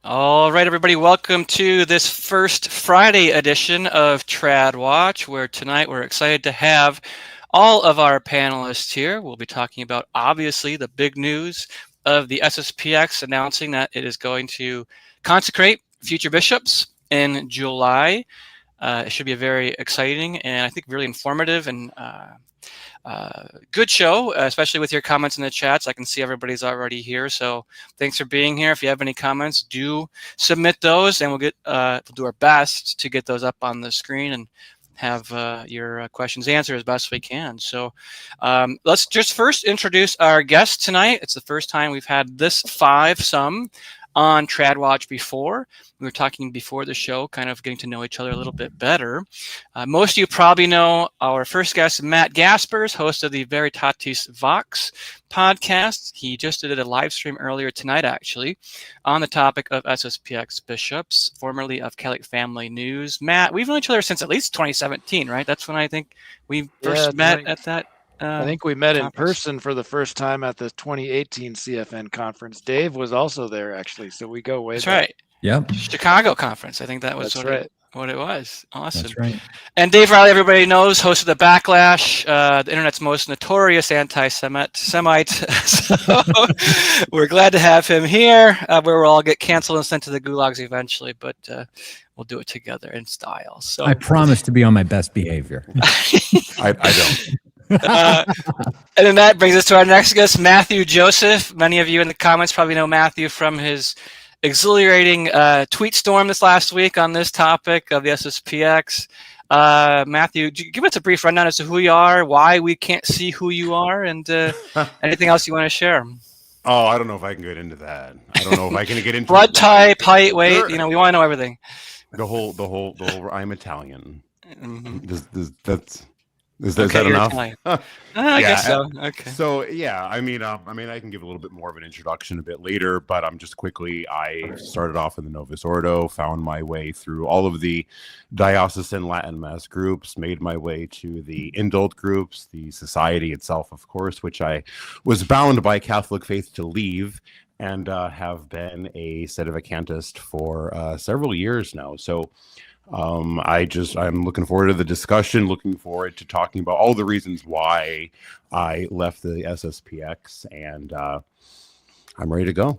All right, everybody, welcome to this first Friday edition of Trad Watch, where tonight we're excited to have all of our panelists here. We'll be talking about, obviously, the big news of the SSPX announcing that it is going to consecrate future bishops in July. It should be a very exciting and I think really informative and good show, especially with your comments in the chats. I can see everybody's already here, so thanks for being here. If you have any comments, do submit those, and we'll do our best to get those up on the screen and have your questions answered as best we can. So let's just first introduce our guest tonight. It's the first time we've had this five-some on TradWatch before. We were talking before the show, kind of getting to know each other a little bit better. Most of you probably know our first guest, Matt Gaspers, host of the Veritatis Vox podcast. He just did a live stream earlier tonight, actually, on the topic of SSPX bishops, formerly of Catholic Family News. Matt, we've known each other since at least 2017, right? That's when I think we first met at that. I think we met in person for the first time at the 2018 CFN conference. Dave was also there, actually, so we go way back. That's right. Yep. Chicago conference. I think that was what it was. Awesome. That's right. And Dave Reilly, everybody knows, host of The Backlash, the internet's most notorious anti-Semite. So we're glad to have him here, where we'll all get canceled and sent to the gulags eventually, but we'll do it together in style. So I promise to be on my best behavior. I don't. And then that brings us to our next guest, Matthew Joseph. Many of you in the comments probably know Matthew from his exhilarating tweet storm this last week on this topic of the SSPX. Matthew, give us a brief rundown as to who you are, why we can't see who you are, and anything else you want to share. Oh, I don't know if I can get into that. I don't know if I can get into blood type, height, weight. Sure. You know, we want to know everything. The whole. I'm Italian. Mm-hmm. Is that enough? I guess so. Okay. So yeah, I mean, I can give a little bit more of an introduction a bit later, but just quickly, I started off in the Novus Ordo, found my way through all of the diocesan Latin Mass groups, made my way to the indult groups, the society itself, of course, which I was bound by Catholic faith to leave, and have been a sedevacantist for several years now. So. I'm looking forward to the discussion, looking forward to talking about all the reasons why I left the SSPX, and I'm ready to go.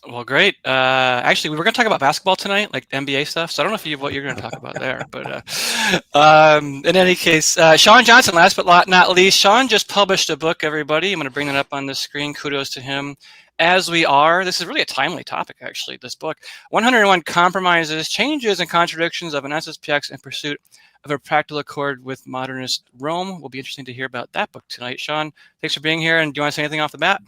Well, great. Actually, we were going to talk about basketball tonight, like NBA stuff. So I don't know what you're going to talk about there. But in any case, Sean Johnson, last but not least, Sean just published a book, everybody. I'm going to bring that up on the screen. Kudos to him. As we are, this is really a timely topic, actually, this book. 101 Compromises, Changes, and Contradictions of an SSPX in Pursuit of a Practical Accord with Modernist Rome. Will be interesting to hear about that book tonight. Sean, thanks for being here. And do you want to say anything off the bat?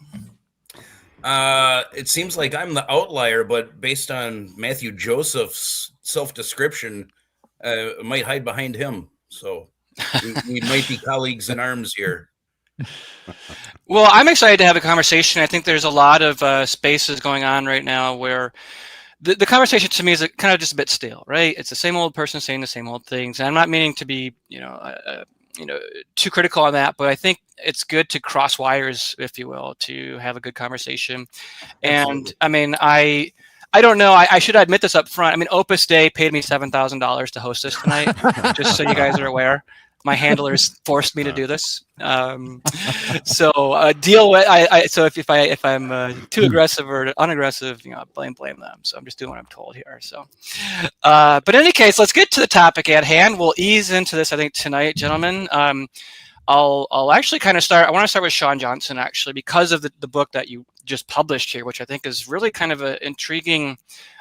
It seems like I'm the outlier, but based on Matthew Joseph's self-description, I might hide behind him. So we might be colleagues in arms here. Well, I'm excited to have a conversation. I think there's a lot of spaces going on right now where the conversation to me is kind of just a bit stale, right? It's the same old person saying the same old things. And I'm not meaning to be, too critical on that, but I think it's good to cross wires, if you will, to have a good conversation. And I mean, I don't know. I should admit this up front. I mean, Opus Dei paid me $7,000 to host this tonight, just so you guys are aware. My handlers forced me to do this. So deal with. So if I'm too aggressive or unaggressive, blame them. So I'm just doing what I'm told here. So, but in any case, let's get to the topic at hand. We'll ease into this, I think, tonight, gentlemen. I'll actually kind of start. I want to start with Sean Johnson, actually, because of the book that you just published here, which I think is really kind of an intriguing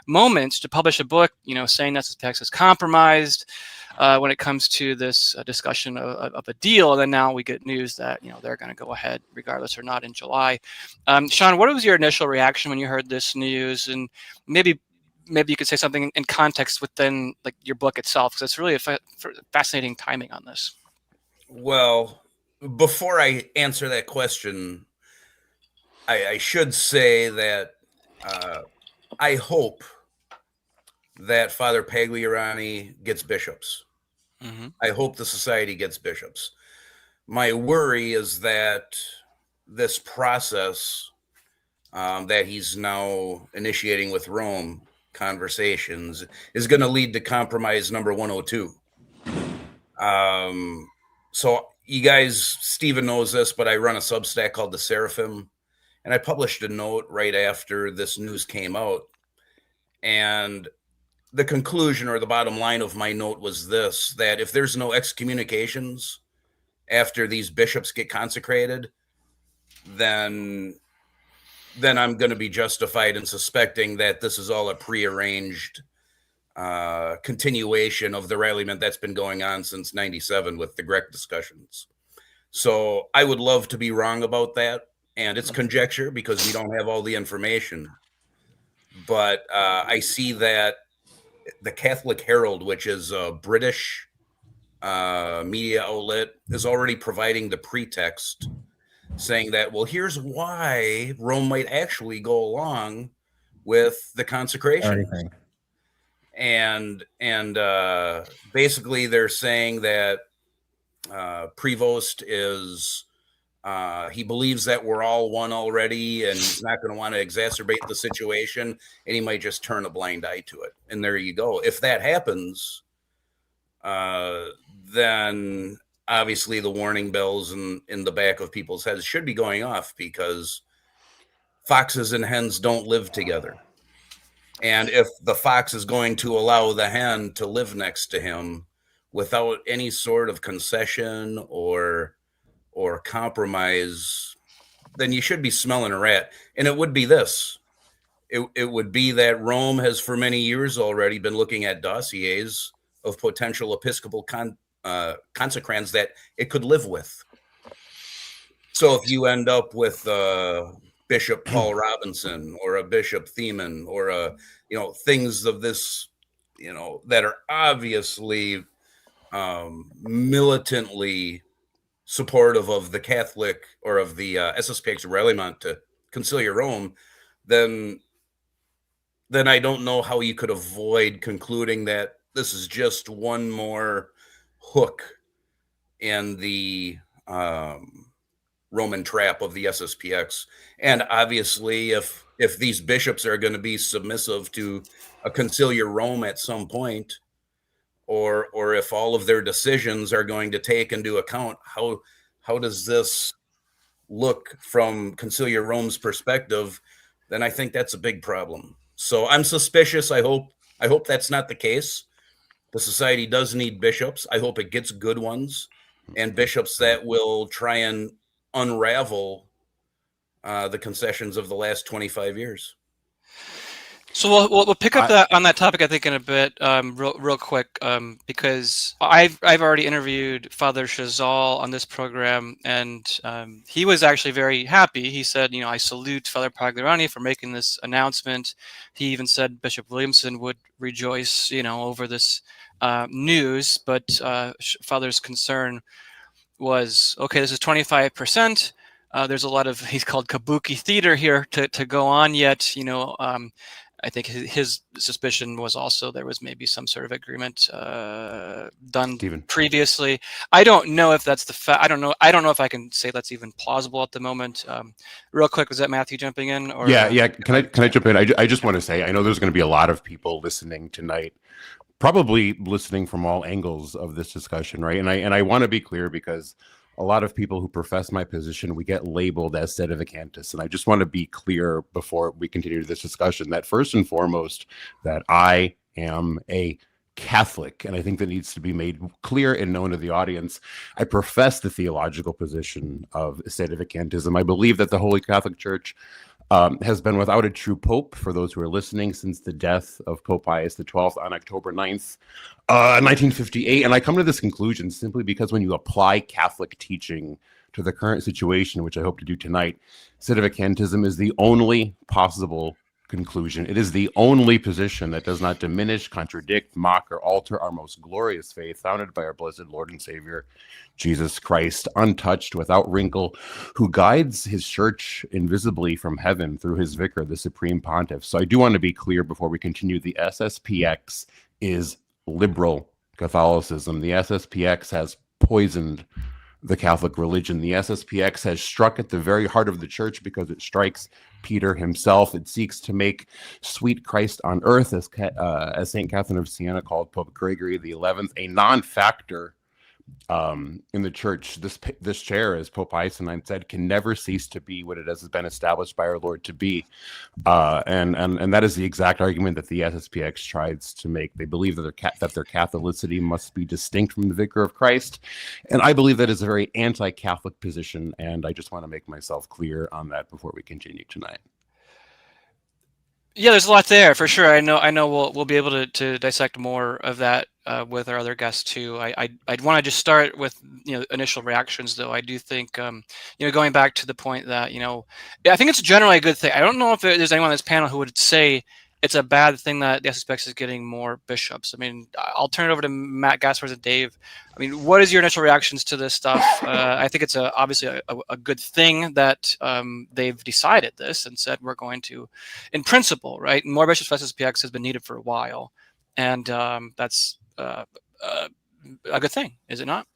moment to publish a book, saying that SSPX is compromised when it comes to this discussion of a deal. And then now we get news that, they're going to go ahead regardless or not in July. Sean, what was your initial reaction when you heard this news? And maybe you could say something in context within like your book itself, because it's really a fascinating timing on this. Well, before I answer that question, I should say that I hope that Father Pagliarani gets bishops. Mm-hmm. I hope the society gets bishops. My worry is that this process that he's now initiating with Rome, conversations, is going to lead to compromise number 102. So you guys, Stephen knows this, but I run a Substack called The Seraphim, and I published a note right after this news came out. And the conclusion or the bottom line of my note was this, that if there's no excommunications after these bishops get consecrated, then I'm going to be justified in suspecting that this is all a prearranged continuation of the rallyment that's been going on since 97 with the Grec discussions. So I would love to be wrong about that. And it's conjecture because we don't have all the information. But I see that the Catholic Herald, which is a British media outlet, is already providing the pretext, saying that, well, here's why Rome might actually go along with the consecration. And basically they're saying that Prevost is he believes that we're all one already, and he's not going to want to exacerbate the situation, and he might just turn a blind eye to it. And there you go. If that happens, then obviously the warning bells in the back of people's heads should be going off, because foxes and hens don't live together. And if the fox is going to allow the hen to live next to him without any sort of concession or compromise, then you should be smelling a rat. And it would be this. It would be that Rome has for many years already been looking at dossiers of potential episcopal consecrants that it could live with. So if you end up with Bishop Paul Robinson or a Bishop Thiemann or things of this, that are obviously militantly supportive of the Catholic or of the SSPX rallyment to Conciliar Rome, then I don't know how you could avoid concluding that this is just one more hook in the Roman trap of the SSPX. And obviously, if these bishops are going to be submissive to a Conciliar Rome at some point, or if all of their decisions are going to take into account how does this look from Conciliar Rome's perspective, then I think that's a big problem. So I'm suspicious. I hope that's not the case. The society does need bishops. I hope it gets good ones, and bishops that will try and unravel the concessions of the last 25 years. So we'll pick up on that topic, I think, in a bit, real quick, because I've already interviewed Father Chazal on this program, and he was actually very happy. He said, I salute Father Pagliarani for making this announcement. He even said Bishop Williamson would rejoice, over this news, but Father's concern was, okay, this is 25%. There's a lot of, he's called kabuki theater here to go on yet, I think his suspicion was also there was maybe some sort of agreement done previously. I don't know if that's the fact. I don't know if I can say that's even plausible at the moment. Real quick, was that Matthew jumping in? Or, yeah. Can I jump in? I just want to say, I know there's going to be a lot of people listening tonight, probably listening from all angles of this discussion, right? And I want to be clear, because a lot of people who profess my position, we get labeled as sedevacantists. And I just want to be clear before we continue this discussion that first and foremost, that I am a Catholic. And I think that needs to be made clear and known to the audience. I profess the theological position of sedevacantism. I believe that the Holy Catholic Church has been without a true pope, for those who are listening, since the death of Pope Pius XII on October 9th, 1958. And I come to this conclusion simply because when you apply Catholic teaching to the current situation, which I hope to do tonight, sedevacantism is the only possible conclusion. It is the only position that does not diminish, contradict, mock, or alter our most glorious faith, founded by our blessed Lord and Savior, Jesus Christ, untouched, without wrinkle, who guides his church invisibly from heaven through his vicar, the Supreme Pontiff. So I do want to be clear before we continue. The SSPX is liberal Catholicism. The SSPX has poisoned the Catholic religion. The SSPX has struck at the very heart of the church because it strikes Peter himself. It seeks to make sweet Christ on earth, as St. Catherine of Siena called Pope Gregory XI, a non-factor in the church. This chair, as Pope Ioannine said, can never cease to be what it has been established by our Lord to be, and that is the exact argument that the SSPX tries to make. They believe that their Catholicity must be distinct from the vicar of Christ, and I believe that is a very anti-Catholic position. And I just want to make myself clear on that before we continue tonight. Yeah, there's a lot there for sure. I know we'll be able to dissect more of that with our other guests too. I'd want to just start with initial reactions though. I do think going back to the point that I think it's generally a good thing. I don't know if there's anyone on this panel who would say it's a bad thing that the SSPX is getting more bishops. I mean, I'll turn it over to Matt, Gaspers, and Dave. I mean, what is your initial reactions to this stuff? I think it's obviously a good thing that they've decided this and said we're going to, in principle, right? More bishops for SSPX has been needed for a while, and that's a good thing, is it not?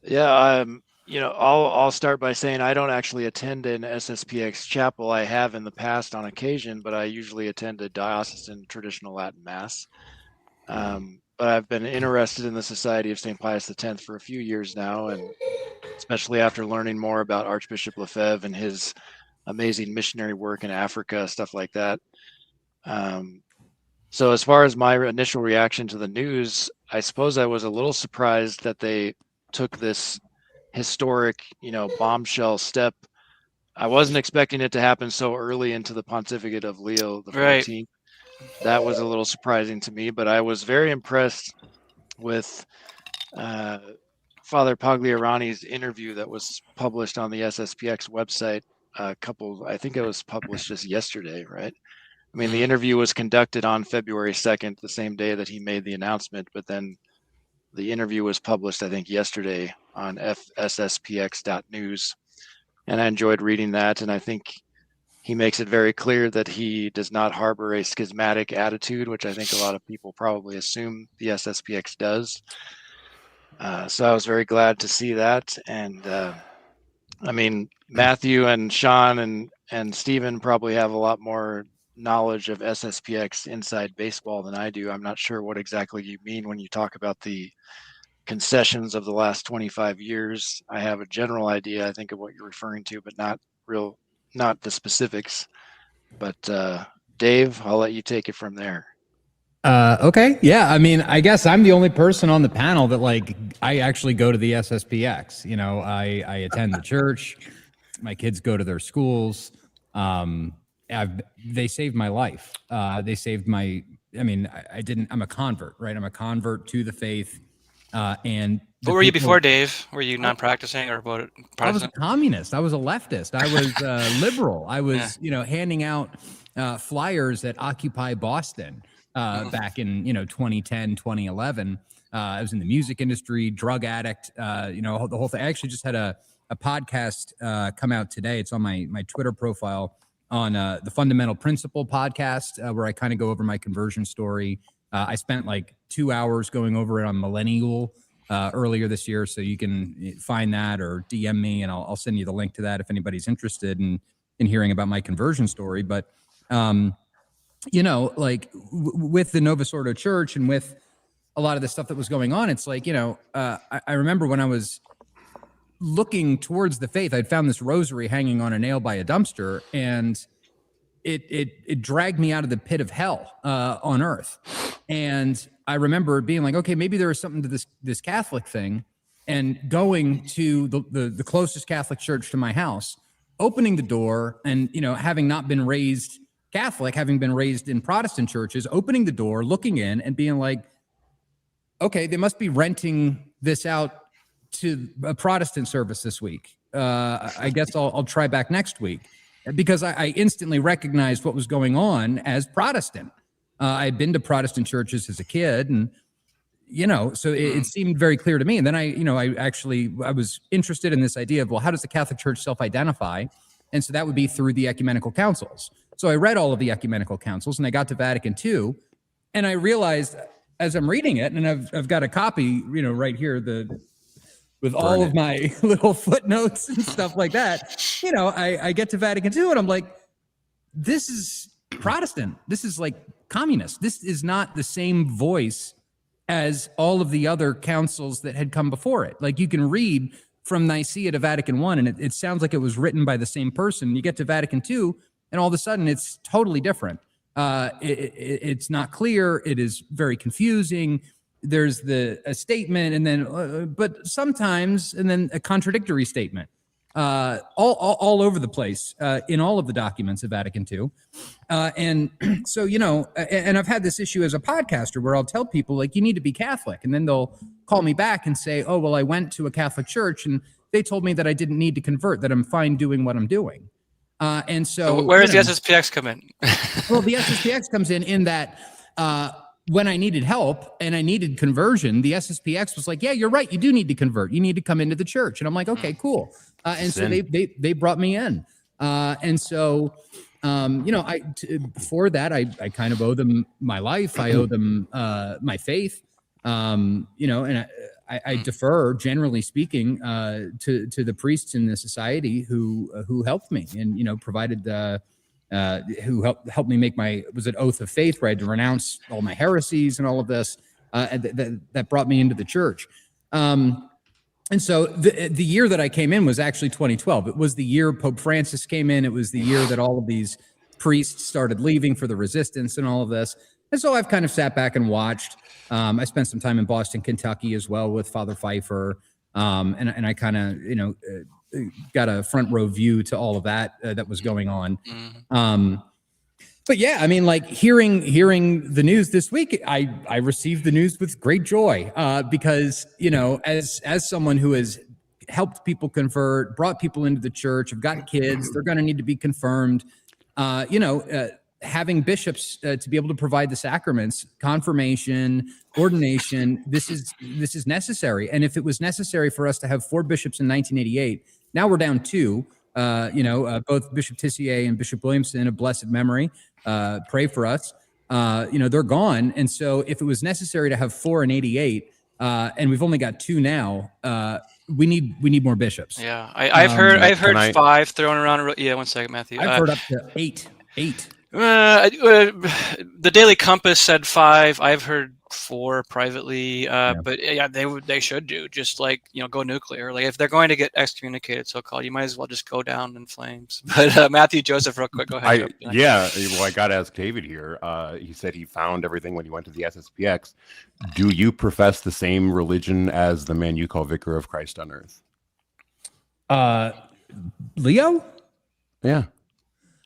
Yeah, I'll start by saying I don't actually attend an SSPX chapel. I have in the past on occasion, but I usually attend a diocesan traditional Latin Mass. But I've been interested in the Society of St. Pius X for a few years now, and especially after learning more about Archbishop Lefebvre and his amazing missionary work in Africa, stuff like that. So as far as my initial reaction to the news, I suppose I was a little surprised that they took this historic, bombshell step. I wasn't expecting it to happen so early into the pontificate of Leo the 14th. Right. That was a little surprising to me, but I was very impressed with Father Pagliarani's interview that was published on the SSPX website I think it was published just yesterday, right? I mean, the interview was conducted on February 2nd, the same day that he made the announcement, but then the interview was published, I think, yesterday on sspx.news, and I enjoyed reading that. And I think he makes it very clear that he does not harbor a schismatic attitude, which I think a lot of people probably assume the SSPX does. So I was very glad to see that. And I mean, Matthew and Sean and Stephen probably have a lot more knowledge of SSPX inside baseball than I do. I'm not sure what exactly you mean when you talk about the concessions of the last 25 years. I have a general idea, I think, of what you're referring to, but not the specifics. But Dave, I'll let you take it from there. Okay. Yeah. I mean, I guess I'm the only person on the panel that I actually go to the SSPX. I attend the church. My kids go to their schools. They saved my life. They saved my, I'm a convert, right? I'm a convert to the faith. And what were you before, Dave? Were you non-practicing or what? I was a communist. I was a leftist. I was liberal. I was, handing out flyers at Occupy Boston back in, 2010, 2011. I was in the music industry, drug addict, the whole thing. I actually just had a podcast come out today. It's on my Twitter profile on the Fundamental Principle podcast, where I kind of go over my conversion story. I spent 2 hours going over it on Millennial earlier this year, so you can find that or DM me, and I'll send you the link to that if anybody's interested in hearing about my conversion story. But with the Novus Ordo Church and with a lot of the stuff that was going on, it's I remember when I was looking towards the faith, I'd found this rosary hanging on a nail by a dumpster, and it dragged me out of the pit of hell on earth. And I remember being like, okay, maybe there is something to this Catholic thing, and going to the closest Catholic church to my house, opening the door, and having not been raised Catholic, having been raised in Protestant churches, opening the door, looking in, and being like, okay, they must be renting this out to a Protestant service this week. I guess I'll try back next week, because I instantly recognized what was going on as Protestant. I'd been to Protestant churches as a kid, and so it seemed very clear to me. And then I was interested in this idea of, well, how does the Catholic Church self-identify? And so that would be through the ecumenical councils. So I read all of the ecumenical councils, and I got to Vatican II, and I realized as I'm reading it, and I've got a copy, right here, with all of my little footnotes and stuff like that. You know, I get to Vatican II and I'm like, this is Protestant. This is like communist. This is not the same voice as all of the other councils that had come before it. Like, you can read from Nicaea to Vatican I, and it sounds like it was written by the same person. You get to Vatican II, and all of a sudden it's totally different. It's not clear. It is very confusing. There's a statement, and then, but sometimes, and then a contradictory statement, all over the place in all of the documents of Vatican II. And so, you know, and I've had this issue as a podcaster where I'll tell people, like, you need to be Catholic, and then they'll call me back and say, oh, well, I went to a Catholic church and they told me that I didn't need to convert, that I'm fine doing what I'm doing. And so where does the SSPX come in? Well, the SSPX comes in that when I needed help and I needed conversion, the SSPX was like, yeah, you're right. You do need to convert. You need to come into the church. And I'm like, okay, cool. And so they brought me in. And so, you know, before that, I kind of owe them my life. I owe them my faith, you know, and I defer, generally speaking, to the priests in the society who helped me and, you know, provided who helped me make my oath of faith, where I had to renounce all my heresies and all of this that brought me into the church. And so the year that I came in was actually 2012. It was the year Pope Francis came in. It was the year that all of these priests started leaving for the resistance and all of this. And so I've kind of sat back and watched. I spent some time in Boston, Kentucky as well with Father Pfeiffer. And I kind of, you know, got a front row view to all of that that was going on. But yeah, I mean, like hearing the news this week, I received the news with great joy because, you know, as someone who has helped people convert, brought people into the church, have got kids, they're going to need to be confirmed. You know, having bishops to be able to provide the sacraments, confirmation, ordination, this is necessary. And if it was necessary for us to have 4 bishops in 1988, now we're down 2. You know, both Bishop Tissier and Bishop Williamson of blessed memory. Pray for us. You know, they're gone. And so if it was necessary to have 4 in 88, and we've only got 2 now, we need more bishops. Yeah, I've heard 5 thrown around. Yeah, one second, Matthew. I've heard up to 8. The Daily Compass said 5. I've heard 4 privately, but yeah, they should do, just like, you know, go nuclear. Like if they're going to get excommunicated, so-called, you might as well just go down in flames. But Matthew Joseph, real quick, go ahead. Well, I got to ask David here. He said he found everything when he went to the SSPX. Do you profess the same religion as the man you call Vicar of Christ on Earth? Leo? Yeah.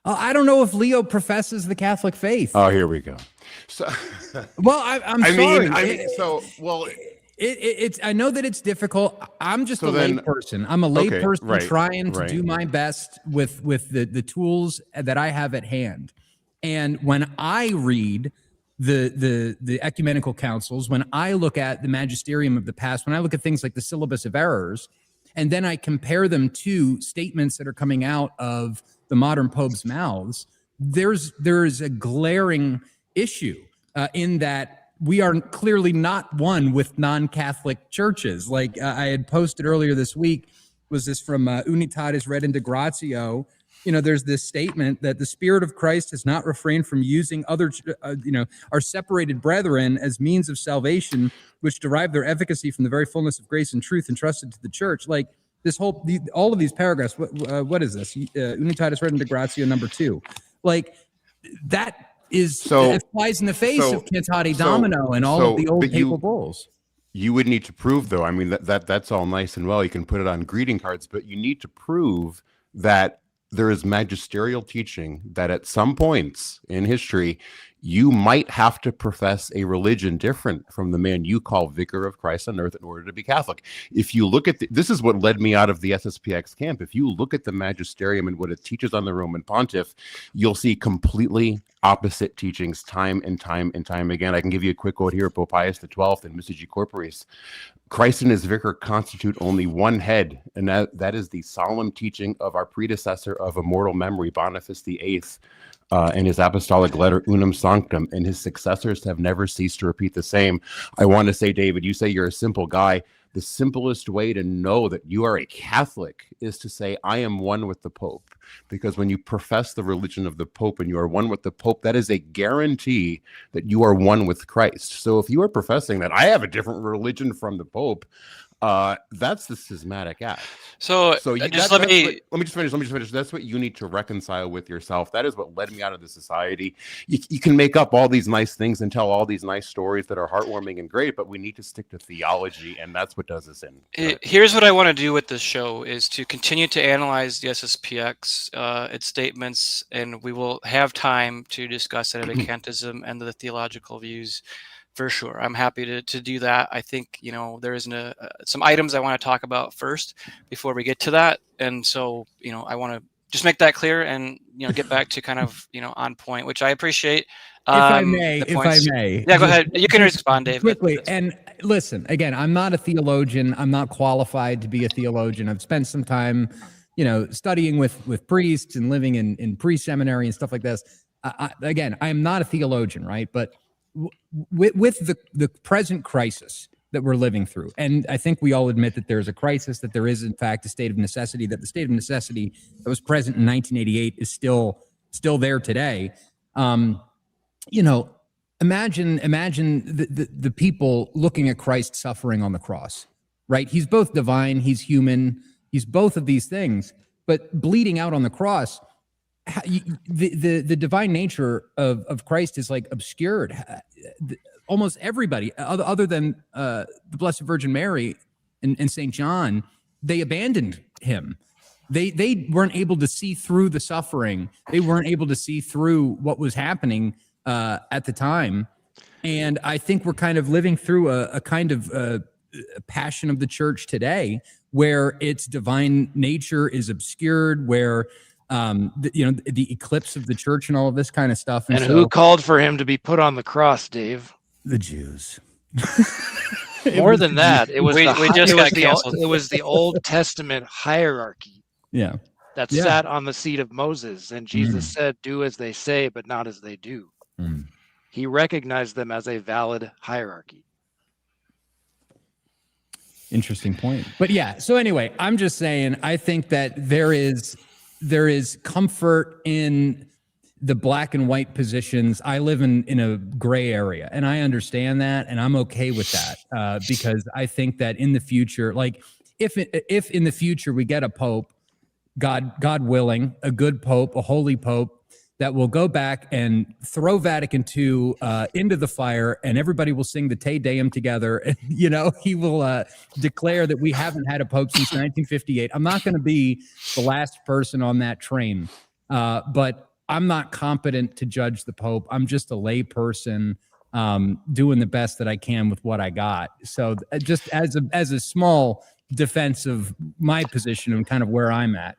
I don't know if Leo professes the Catholic faith. Oh, here we go. So, well, I'm sorry. It's. I know that it's difficult. I'm just a lay person. I'm a lay person trying to do my best with the tools that I have at hand. And when I read the ecumenical councils, when I look at the magisterium of the past, when I look at things like the syllabus of errors, and then I compare them to statements that are coming out of the modern pope's mouths, there's a glaring issue in that we are clearly not one with non-Catholic churches. Like I had posted earlier this week, was this from Unitatis Redentor Gratio. You know, there's this statement that the Spirit of Christ has not refrained from using other, our separated brethren as means of salvation, which derive their efficacy from the very fullness of grace and truth entrusted to the church. Like this all of these paragraphs. What is this? Unitatis Redentor Gratio number 2. Like that is it flies in the face of Cantate Domino and all of the old papal bulls. You would need to prove, though. I mean, that's all nice and well. You can put it on greeting cards, but you need to prove that there is magisterial teaching that at some points in history, you might have to profess a religion different from the man you call Vicar of Christ on Earth in order to be Catholic. If you look at this is what led me out of the SSPX camp. If you look at the magisterium and what it teaches on the Roman Pontiff, you'll see completely opposite teachings time and time and time again. I can give you a quick quote here, Pope Pius XII and Message Corporis. Christ and his vicar constitute only one head, and that is the solemn teaching of our predecessor of immortal memory, Boniface VIII, in his apostolic letter Unum Sanctum, and his successors have never ceased to repeat the same. I want to say, David, you say you're a simple guy. the simplest way to know that you are a Catholic is to say, I am one with the Pope. Because when you profess the religion of the Pope and you are one with the Pope, that is a guarantee that you are one with Christ. So if you are professing that I have a different religion from the Pope, that's the schismatic act. So let me just finish. That's what you need to reconcile with yourself. That is what led me out of the society. You can make up all these nice things and tell all these nice stories that are heartwarming and great, but we need to stick to theology, and that's what does us in. Here's what I want to do with this show is to continue to analyze the SSPX, its statements, and we will have time to discuss Edevacantism and the theological views. For sure. I'm happy to do that. I think, there is some items I want to talk about first before we get to that. And so, I want to just make that clear and, get back to kind of, on point, which I appreciate. If I may. Yeah, go ahead. You can respond, Dave. Quickly. And listen, again, I'm not a theologian. I'm not qualified to be a theologian. I've spent some time, studying with priests and living in pre-seminary and stuff like this. Again, I am not a theologian, right? But with the present crisis that we're living through, and I think we all admit that there's a crisis, that there is in fact a state of necessity, that the state of necessity that was present in 1988 is still there today. Imagine the people looking at Christ suffering on the cross, right? He's both divine, he's human, he's both of these things, but bleeding out on the cross. The divine nature of Christ is like obscured. Almost everybody, other than the Blessed Virgin Mary and St. John, they abandoned him. They weren't able to see through the suffering. They weren't able to see through what was happening at the time. And I think we're kind of living through a kind of passion of the church today, where its divine nature is obscured, where the eclipse of the church and all of this kind of stuff. And so, who called for him to be put on the cross, Dave? The Jews. More than that, it was it was the Old Testament hierarchy. Yeah. That sat on the seat of Moses, and Jesus said, "Do as they say, but not as they do." He recognized them as a valid hierarchy. Interesting point. But yeah, so anyway, I'm just saying, I think that there is comfort in the black and white positions. I live in a gray area, and I understand that, and I'm okay with that, because I think that in the future, like if in the future we get a pope, God willing, a good pope, a holy pope, that will go back and throw Vatican II into the fire, and everybody will sing the Te Deum together. And, he will declare that we haven't had a pope since 1958. I'm not going to be the last person on that train, but I'm not competent to judge the pope. I'm just a lay person doing the best that I can with what I got. So just as a small defense of my position and kind of where I'm at,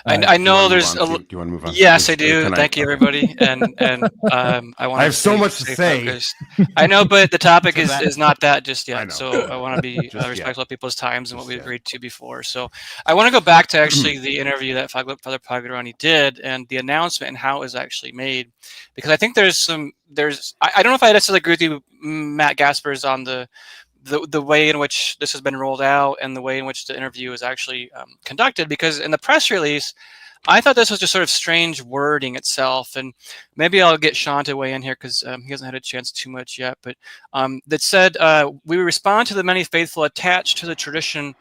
I know there's do you want to move on? Yes, I do. Thank you, everybody. And I have so much to say. Focused. I know, but the topic is not that just yet. So I want to be respectful of people's times and what we agreed to before. So I want to go back to actually the interview that Father Pagarani did and the announcement and how it was actually made, because I think I don't know if I necessarily agree with you, Matt Gaspers, on the way in which this has been rolled out and the way in which the interview is actually conducted, because in the press release, I thought this was just sort of strange wording itself. And maybe I'll get Sean to weigh in here because he hasn't had a chance too much yet. But that said, we respond to the many faithful attached to the tradition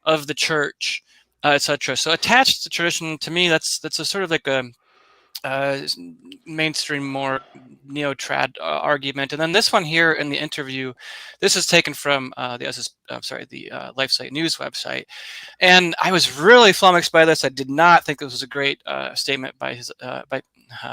of the church, etc. So attached to tradition, to me, that's a sort of like a mainstream, more neo-trad argument. And then this one here in the interview, this is taken from the LifeSite News website, and I was really flummoxed by this. I did not think this was a great statement by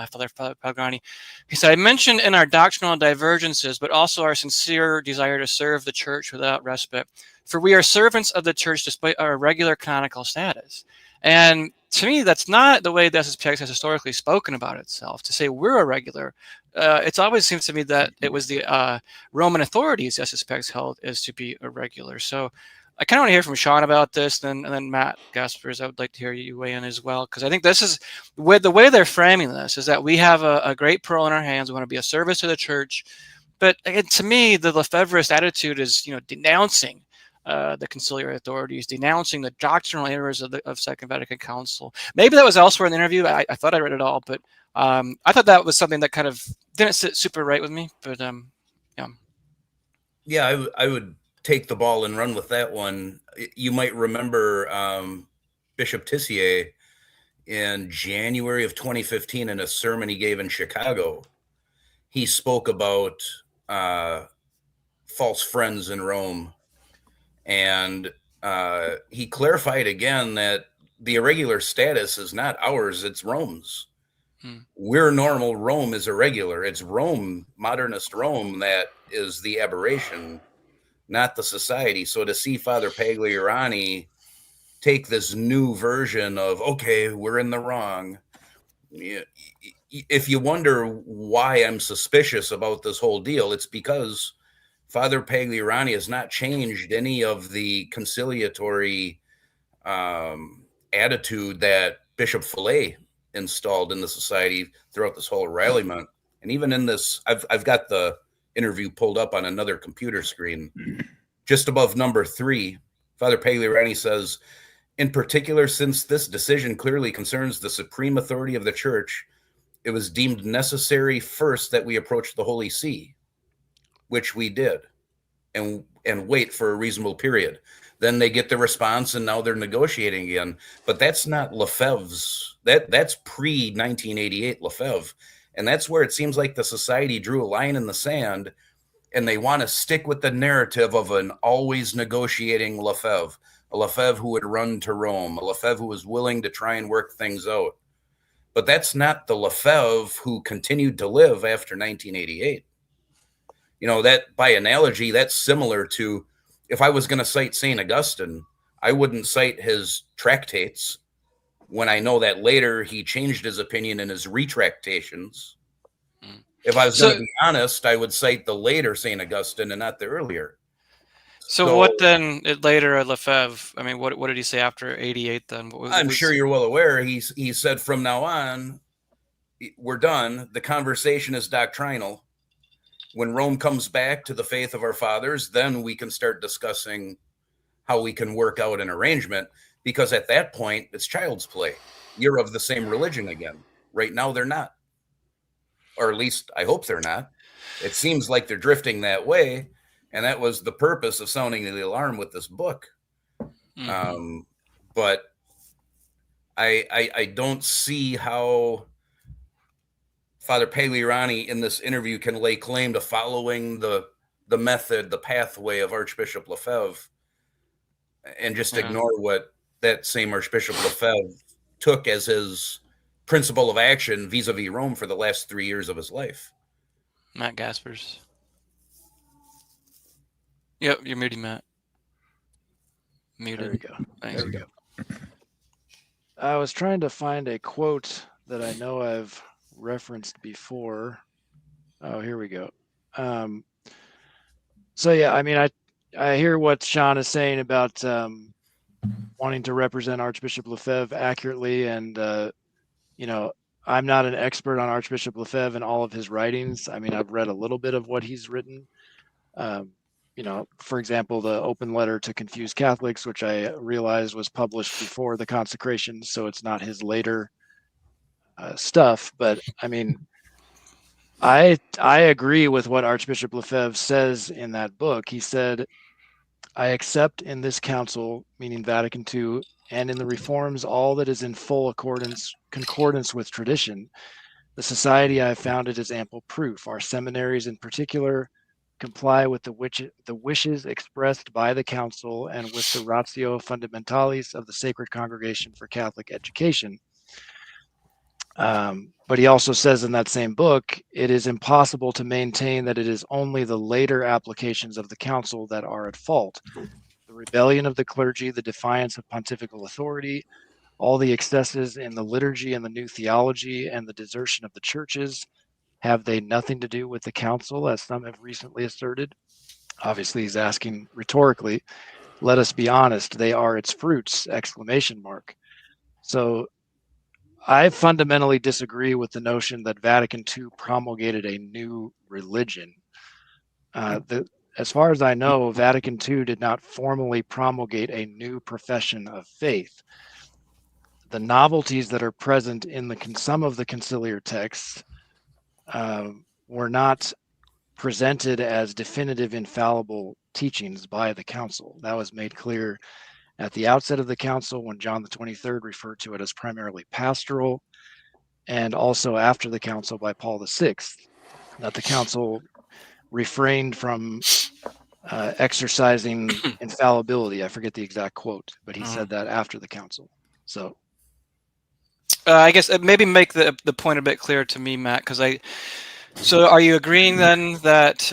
Father Pagarani. He said, "I mentioned in our doctrinal divergences, but also our sincere desire to serve the church without respite, for we are servants of the church despite our regular canonical status." And to me, that's not the way the SSPX has historically spoken about itself, to say we're irregular. It always seems to me that it was the Roman authorities the SSPX held as to be irregular. So I kind of want to hear from Sean about this, and then Matt Gaspers, I would like to hear you weigh in as well, because I think this is the way they're framing this is that we have a great pearl in our hands. We want to be a service to the church. But again, to me, the Lefebvrist attitude is, denouncing the conciliary authorities, denouncing the doctrinal errors of Second Vatican Council. Maybe that was elsewhere in the interview. I thought I read it all, but I thought that was something that kind of didn't sit super right with me. But yeah. Yeah, I would take the ball and run with that one. You might remember Bishop Tissier in January of 2015 in a sermon he gave in Chicago. He spoke about false friends in Rome, and he clarified again that the irregular status is not ours, it's Rome's. We're normal, Rome is irregular. It's Rome, modernist Rome, that is the aberration, not the society. So to see Father Pagliarani take this new version of, okay, we're in the wrong. If you wonder why I'm suspicious about this whole deal, it's because Father Pagliarani has not changed any of the conciliatory attitude that Bishop Fillet installed in the society throughout this whole rallyment. And even in this, I've got the interview pulled up on another computer screen. Just above number 3, Father Pagliarani says, in particular, since this decision clearly concerns the supreme authority of the Church, it was deemed necessary first that we approach the Holy See, which we did, and wait for a reasonable period. Then they get the response, and now they're negotiating again. But that's not Lefebvre's. That's pre-1988 Lefebvre. And that's where it seems like the society drew a line in the sand, and they want to stick with the narrative of an always negotiating Lefebvre, a Lefebvre who would run to Rome, a Lefebvre who was willing to try and work things out. But that's not the Lefebvre who continued to live after 1988. You know, that by analogy, that's similar to, if I was going to cite St. Augustine, I wouldn't cite his tractates when I know that later he changed his opinion in his retractations. If I was going to be honest, I would cite the later St. Augustine and not the earlier. So what then later at Lefebvre? I mean, what did he say after 88 then? I'm sure you're well aware. He said from now on, we're done. The conversation is doctrinal. When Rome comes back to the faith of our fathers, then we can start discussing how we can work out an arrangement, because at that point, it's child's play. You're of the same religion again. Right now, they're not. Or at least I hope they're not. It seems like they're drifting that way. And that was the purpose of sounding the alarm with this book. But I don't see how Father Pagliarani in this interview can lay claim to following the method, the pathway of Archbishop Lefebvre, and just ignore what that same Archbishop Lefebvre took as his principle of action vis-a-vis Rome for the last 3 years of his life. Matt Gaspers. Yep, you're muted, Matt. Muted. There we go. Thanks. There we go. I was trying to find a quote that I know I've referenced before. Oh, here we go. So yeah, I mean, I hear what Sean is saying about wanting to represent Archbishop Lefebvre accurately, and you know, I'm not an expert on Archbishop Lefebvre and all of his writings. I mean, I've read a little bit of what he's written. You know, for example, the open letter to confused Catholics, which I realized was published before the consecrations, so it's not his later stuff. But I mean, I agree with what Archbishop Lefebvre says in that book. He said, I accept in this council, meaning Vatican II, and in the reforms all that is in full concordance with tradition. The society I have founded is ample proof. Our seminaries in particular comply with the wishes expressed by the council and with the ratio fundamentalis of the Sacred Congregation for Catholic Education. But he also says in that same book, it is impossible to maintain that it is only the later applications of the council that are at fault. The rebellion of the clergy, the defiance of pontifical authority, all the excesses in the liturgy and the new theology, and the desertion of the churches, have they nothing to do with the council, as some have recently asserted? Obviously, he's asking rhetorically. Let us be honest, they are its fruits, ! So I fundamentally disagree with the notion that Vatican II promulgated a new religion. as far as I know, Vatican II did not formally promulgate a new profession of faith. The novelties that are present in some of the conciliar texts were not presented as definitive infallible teachings by the council. That was made clear at the outset of the council when John the 23rd referred to it as primarily pastoral, and also after the council by Paul VI, that the council refrained from exercising infallibility. I forget the exact quote, but he said that after the council. So I guess maybe make the point a bit clearer to me, Matt, because so are you agreeing then that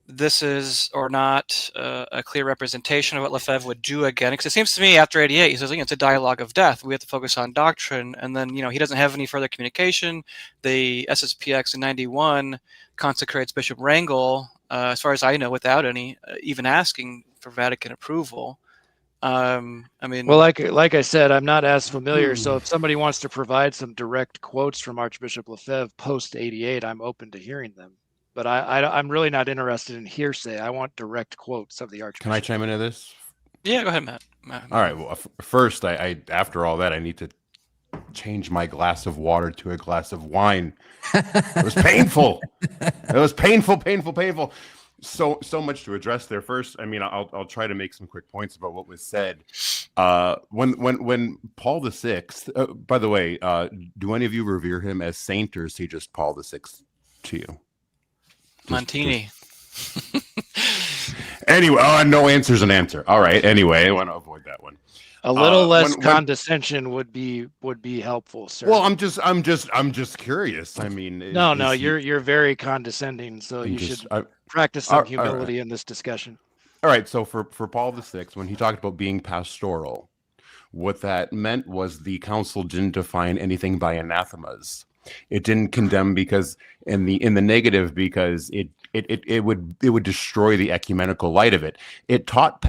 this is or not a clear representation of what Lefebvre would do again? Because it seems to me after 88, he says it's a dialogue of death. We have to focus on doctrine, and then he doesn't have any further communication. The SSPX in 91 consecrates Bishop Wrangel, as far as I know, without any even asking for Vatican approval. I mean, well, like I said, I'm not as familiar. So if somebody wants to provide some direct quotes from Archbishop Lefebvre post 88, I'm open to hearing them. But I'm really not interested in hearsay. I want direct quotes of the Archbishop. Can I chime into this? Yeah, go ahead, Matt. All right. Well, first, I after all that, I need to change my glass of water to a glass of wine. It was painful. It was painful. So much to address there. First, I mean, I'll try to make some quick points about what was said. When Paul VI, by the way, do any of you revere him as saint, or is he just Paul VI to you? Montini. Anyway, no answer's an answer. All right. Anyway, I want to avoid that one. A little less condescension would be helpful, sir. Well, I'm just curious. I mean, you're very condescending, so you should practice some humility in this discussion. All right. So for Paul VI, when he talked about being pastoral, what that meant was the council didn't define anything by anathemas. It didn't condemn because in the negative, because it would destroy the ecumenical light of it. It taught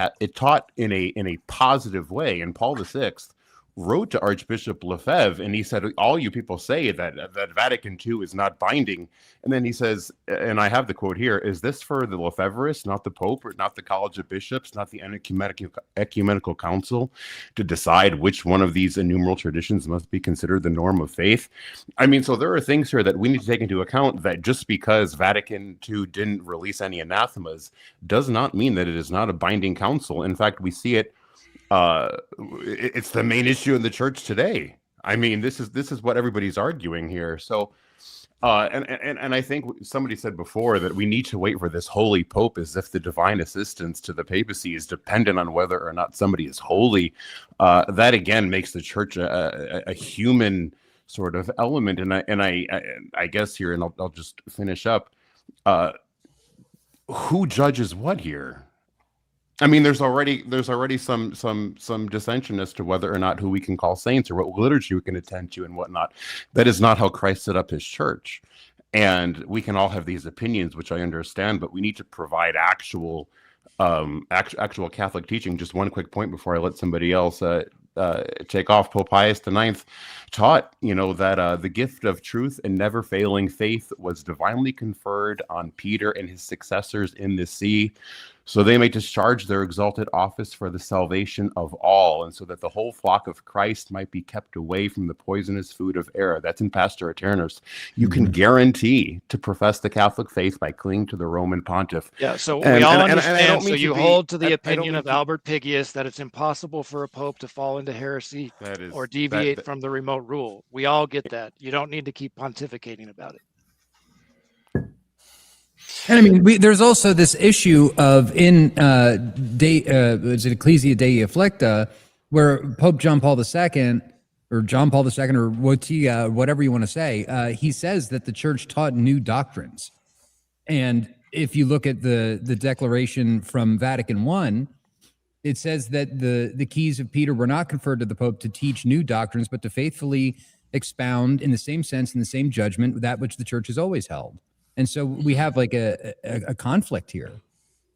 in a positive way. And Paul VI wrote to Archbishop Lefebvre, and he said, all you people say that Vatican II is not binding. And then he says, and I have the quote here, is this for the Lefebvrists, not the Pope, or not the College of Bishops, not the Ecumenical Council, to decide which one of these innumerable traditions must be considered the norm of faith? I mean, so there are things here that we need to take into account, that just because Vatican II didn't release any anathemas does not mean that it is not a binding council. In fact, we see it. It's the main issue in the church today. I mean, this is what everybody's arguing here. So, and I think somebody said before that we need to wait for this holy pope, as if the divine assistance to the papacy is dependent on whether or not somebody is holy. That again makes the church a human sort of element. And I guess here, and I'll just finish up. Who judges what here? I mean, there's already some dissension as to whether or not who we can call saints or what liturgy we can attend to and whatnot. That is not how Christ set up his church. And we can all have these opinions, which I understand, but we need to provide actual Catholic teaching. Just one quick point before I let somebody else take off. Pope Pius IX taught, that the gift of truth and never failing faith was divinely conferred on Peter and his successors in the see, so they may discharge their exalted office for the salvation of all, and so that the whole flock of Christ might be kept away from the poisonous food of error. That's in Pastor Aeternus. You can guarantee to profess the Catholic faith by clinging to the Roman pontiff. Yeah, so we all understand. So you hold to the opinion of Albert Pigius that it's impossible for a pope to fall into heresy or deviate from the remote rule. We all get that. You don't need to keep pontificating about it. And I mean, there's also this issue of is it Ecclesia Dei Afflicta, where Pope John Paul II, or Wojtyła, whatever you want to say, he says that the church taught new doctrines. And if you look at the declaration from Vatican I, it says that the keys of Peter were not conferred to the Pope to teach new doctrines, but to faithfully expound in the same sense, in the same judgment, that which the church has always held. And so we have like a conflict here,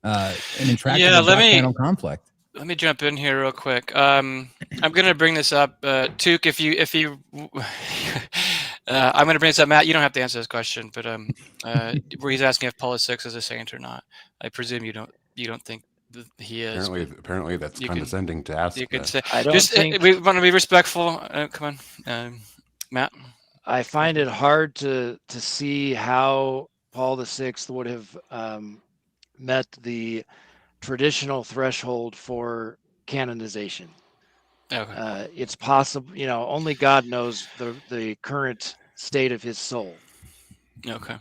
an intractable doctrinal conflict. Let me jump in here real quick. I'm going to bring this up, Tuke. If you I'm going to bring this up, Matt. You don't have to answer this question, but where he's asking if Paul VI is a saint or not. I presume you don't think that he is. Apparently, that's condescending to ask. You could say. I don't think we want to be respectful. Come on, Matt. I find it hard to see how Paul VI would have met the traditional threshold for canonization. Okay. It's possible, only God knows the current state of his soul. Okay.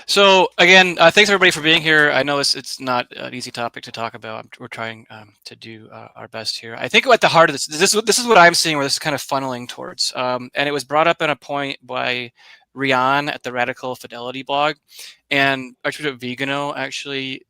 So again, thanks everybody for being here. I know it's not an easy topic to talk about. We're trying to do our best here. I think at the heart of this is what I'm seeing, where this is kind of funneling towards. And it was brought up in a point by Rian at the Radical Fidelity blog, and Archbishop Vigano actually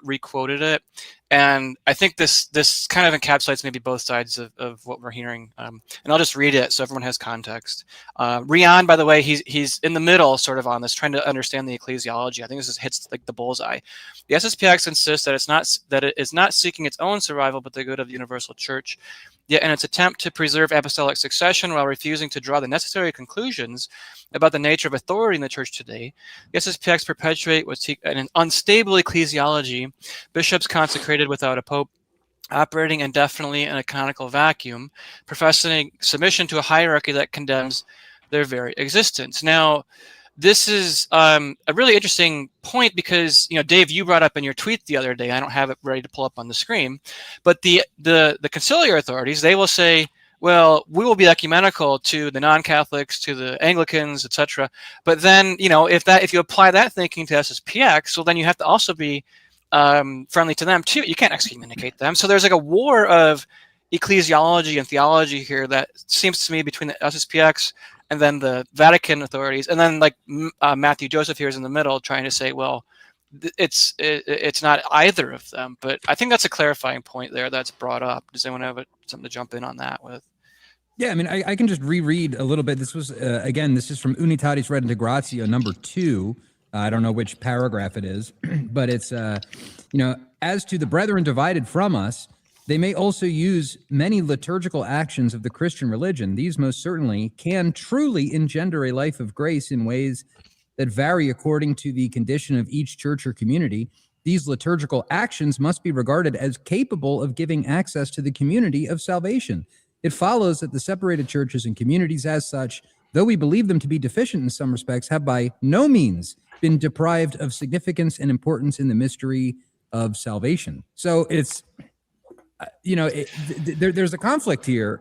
re-quoted it. And I think this kind of encapsulates maybe both sides of what we're hearing. And I'll just read it so everyone has context. Rian, by the way, he's in the middle sort of on this, trying to understand the ecclesiology. I think this hits like the bullseye. The SSPX insists that it is not seeking its own survival, but the good of the universal church. Yet in its attempt to preserve apostolic succession while refusing to draw the necessary conclusions about the nature of authority in the church today, the SSPX perpetuate an unstable ecclesiology, bishops consecrated without a pope, operating indefinitely in a canonical vacuum, professing submission to a hierarchy that condemns their very existence. Now, this is a really interesting point because, Dave, you brought up in your tweet the other day, I don't have it ready to pull up on the screen, but the conciliar authorities, they will say, well, we will be ecumenical to the non-Catholics, to the Anglicans, etc. But then, if you apply that thinking to SSPX, well, then you have to also be friendly to them too. You can't excommunicate them. So there's like a war of ecclesiology and theology here that seems to me between the SSPX and then the Vatican authorities, and then like Matthew Joseph here is in the middle, trying to say, well, it's not either of them. But I think that's a clarifying point there that's brought up. Does anyone have something to jump in on that with? Yeah, I mean, I can just reread a little bit. This was again, this is from Unitatis Redintegratio number 2. I don't know which paragraph it is, but it's as to the brethren divided from us, they may also use many liturgical actions of the Christian religion. These most certainly can truly engender a life of grace in ways that vary according to the condition of each church or community. These liturgical actions must be regarded as capable of giving access to the community of salvation. It follows that the separated churches and communities as such, though we believe them to be deficient in some respects, have by no means been deprived of significance and importance in the mystery of salvation. So it's... there's a conflict here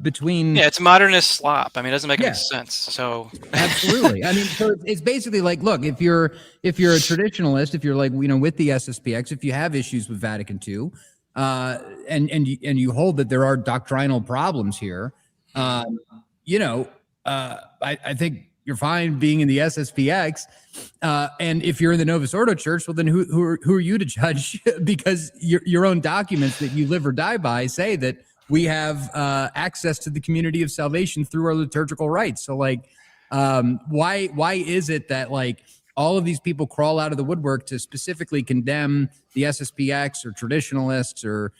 between. Yeah, it's modernist slop. I mean, it doesn't make any sense. So absolutely. I mean, so it's basically like, look, if you're a traditionalist, if you're like, with the SSPX, if you have issues with Vatican II, and you hold that there are doctrinal problems here, I think you're fine being in the SSPX. And if you're in the Novus Ordo Church, well, then who are you to judge? Because your own documents that you live or die by say that we have access to the community of salvation through our liturgical rites. So, like, why is it that like all of these people crawl out of the woodwork to specifically condemn the SSPX or traditionalists or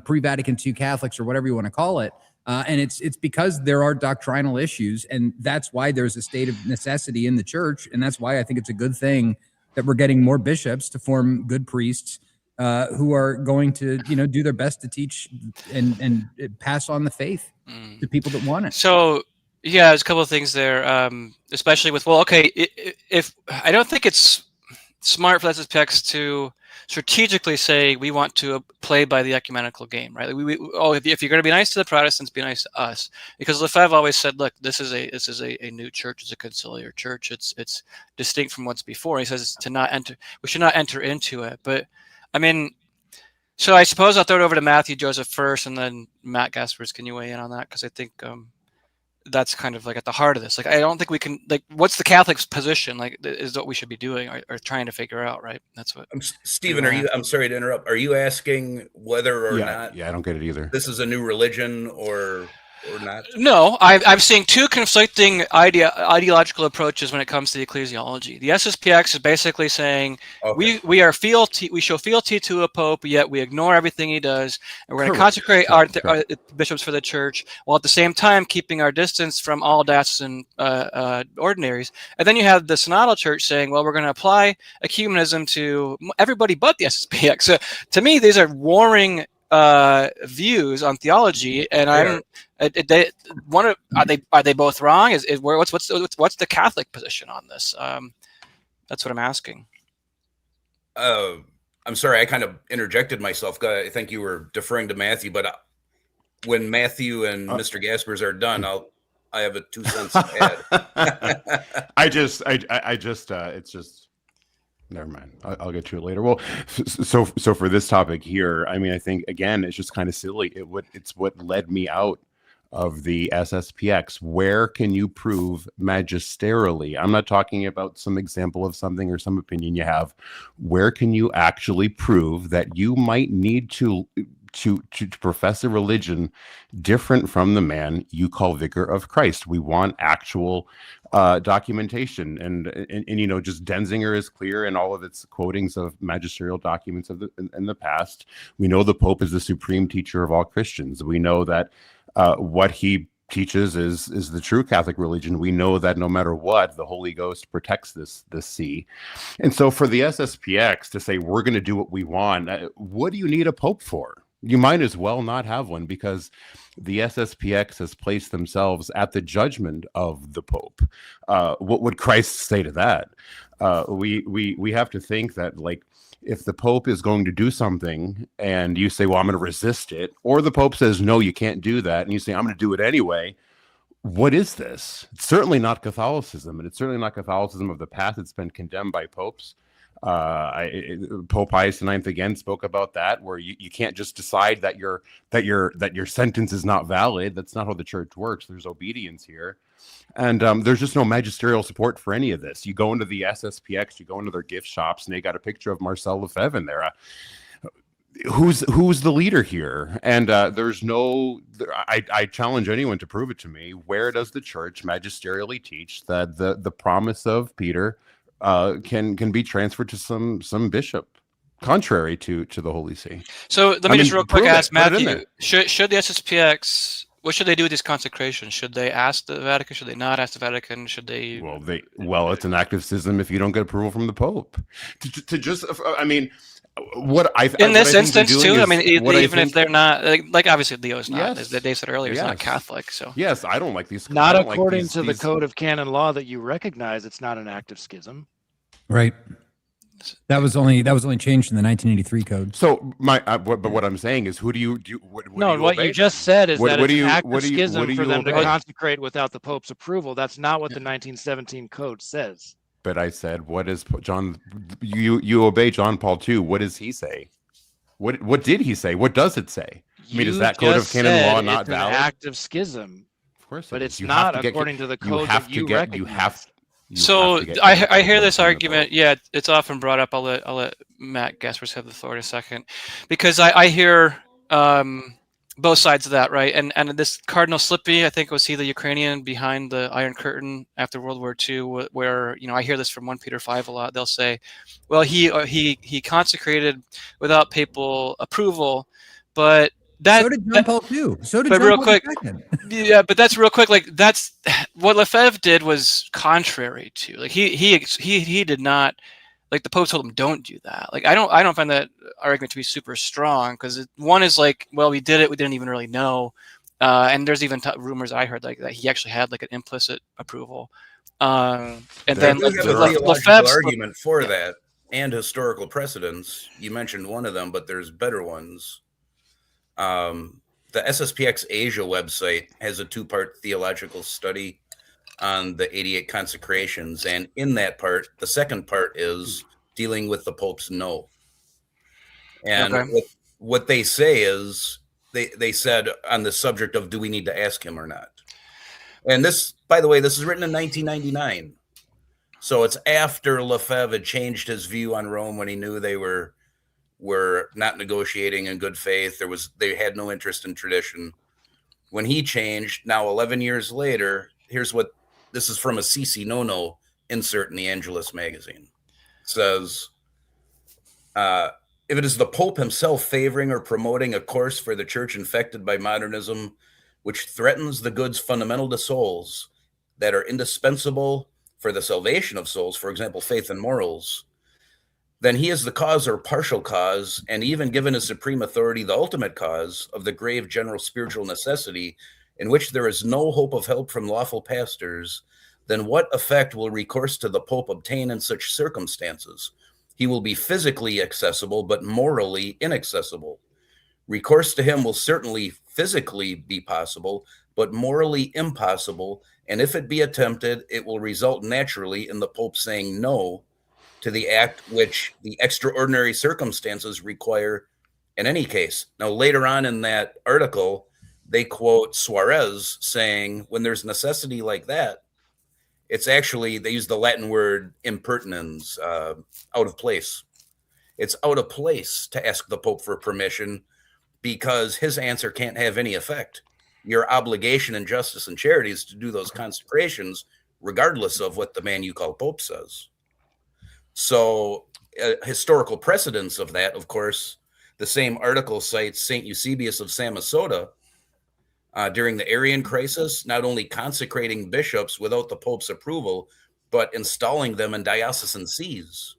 pre-Vatican II Catholics or whatever you want to call it? And it's because there are doctrinal issues, and that's why there's a state of necessity in the church, and that's why I think it's a good thing that we're getting more bishops to form good priests who are going to, do their best to teach and pass on the faith to people that want it. So, yeah, there's a couple of things there, especially with, if I don't think it's smart for SSPX to strategically say we want to play by the ecumenical game, right? If you're going to be nice to the Protestants, be nice to us, because Lefebvre always said, look, this is a new church. It's a conciliar church. It's distinct from what's before. He says we should not enter into it. But I mean, so I suppose I'll throw it over to Matthew Joseph first, and then Matt Gaspers, can you weigh in on that? Because I think that's kind of like at the heart of this. Like, I don't think we can, like, what's the Catholic's position? Like, is what we should be doing or trying to figure out, right? That's what. Stephen, I'm sorry to interrupt. Are you asking whether or not? Yeah, I don't get it either. This is a new religion, or or not? No, I'm seeing two conflicting ideological approaches when it comes to the ecclesiology. The SSPX is basically saying Okay. we show fealty to a pope, yet we ignore everything he does, and we're going to Correct, consecrate correct. our bishops for the church, while at the same time keeping our distance from all diocesan ordinaries. And then you have the synodal church saying, well, we're going to apply ecumenism to everybody but the SSPX. So to me, these are warring views on theology, and are they both wrong? What's the Catholic position on this? That's what I'm asking. I'm sorry, I kind of interjected myself. I think you were deferring to Matthew, but when Matthew and Mr. Gaspers are done, I have a 2 cents to add. It's just. Never mind. I'll get to it later. Well, so for this topic here, I mean, I think again, it's just kind of silly. It's what led me out of the SSPX. Where can you prove magisterially? I'm not talking about some example of something or some opinion you have. Where can you actually prove that you might need to profess a religion different from the man you call vicar of Christ? We want actual documentation, and you know, just Denzinger is clear in all of its quotings of magisterial documents in the past. We know the Pope is the supreme teacher of all Christians. We know that what he teaches is the true Catholic religion. We know that no matter what, the Holy Ghost protects this see. And so for the SSPX to say we're going to do what we want, what do you need a Pope for? You might as well not have one, because the SSPX has placed themselves at the judgment of the Pope. What would Christ say to that? We have to think that, like, if the Pope is going to do something and you say, well, I'm going to resist it, or the Pope says, no, you can't do that, and you say, I'm going to do it anyway, what is this? It's certainly not Catholicism, and it's certainly not Catholicism of the past. It's been condemned by popes. Pope Pius IX again spoke about that, where you can't just decide that your sentence is not valid. That's not how the church works. There's obedience here, and there's just no magisterial support for any of this. You go into the SSPX, you go into their gift shops, and they got a picture of Marcel Lefebvre in there. Who's the leader here? And there's no. I challenge anyone to prove it to me. Where does the church magisterially teach that the promise of Peter can be transferred to some bishop, contrary to the Holy See? So let me just real quick ask Matthew: should the SSPX, what should they do with these consecrations? Should they ask the Vatican? Should they not ask the Vatican? Should they? Well, it's an act of schism if you don't get approval from the Pope. To just, I mean, what I in this instance too. I mean, even if they're not, like obviously Leo's not, as Dave said earlier, he's not Catholic. So yes, I don't like these. Not according to the code of canon law that you recognize. It's not an act of schism. Right. That was only changed in the 1983 code. So what I'm saying is, who do you do? What you just said is that it's an act of schism for them to consecrate without the Pope's approval. That's not what the 1917 code says. But I said, what is John? You obey John Paul II. What does he say? What did he say? What does it say? I mean, is that code of canon law not valid? It's an act of schism. Of course, but it's not according to the code that you recognize. So I hear this argument. Yeah, it's often brought up. I'll let Matt Gaspers have the floor in a second, because I hear both sides of that, right? And this Cardinal Slippy, I think was he the Ukrainian behind the Iron Curtain after World War II, where I hear this from 1 Peter 5 a lot. They'll say, well, he consecrated without papal approval, but so did John Paul II. So did John Paul II. Yeah, but that's real quick. Like, that's what Lefebvre did was contrary to. Like, he did not. Like, the Pope told him, don't do that. Like, I don't find that argument to be super strong, because one is like, well, we did it, we didn't even really know, and there's even rumors I heard like that he actually had like an implicit approval, and then Lefebvre's argument for that and historical precedents. You mentioned one of them, but there's better ones. The SSPX Asia website has a 2-part theological study on the 88 consecrations, and in that part, the second part is dealing with the Pope's no. And what they say is they said on the subject of, do we need to ask him or not? And this, by the way, this is written in 1999, so it's after Lefebvre had changed his view on Rome, when he knew they were not negotiating in good faith. They had no interest in tradition. when he changed, now 11 years later, this is from a CC No insert in the Angelus magazine. It says, if it is the Pope himself favoring or promoting a course for the church infected by modernism, which threatens the goods fundamental to souls that are indispensable for the salvation of souls, for example, faith and morals, then he is the cause or partial cause, and even given his supreme authority, the ultimate cause of the grave general spiritual necessity in which there is no hope of help from lawful pastors, then what effect will recourse to the Pope obtain in such circumstances? He will be physically accessible, but morally inaccessible. Recourse to him will certainly physically be possible, but morally impossible. And if it be attempted, it will result naturally in the Pope saying no to the act which the extraordinary circumstances require in any case. Now, later on in that article, they quote Suarez saying, when there's necessity like that, it's actually, they use the Latin word impertinens, out of place. It's out of place to ask the Pope for permission because his answer can't have any effect. Your obligation in justice and charity is to do those consecrations regardless of what the man you call Pope says. So historical precedence of that, of course, the same article cites St. Eusebius of Samosata during the Arian crisis, not only consecrating bishops without the Pope's approval, but installing them in diocesan sees,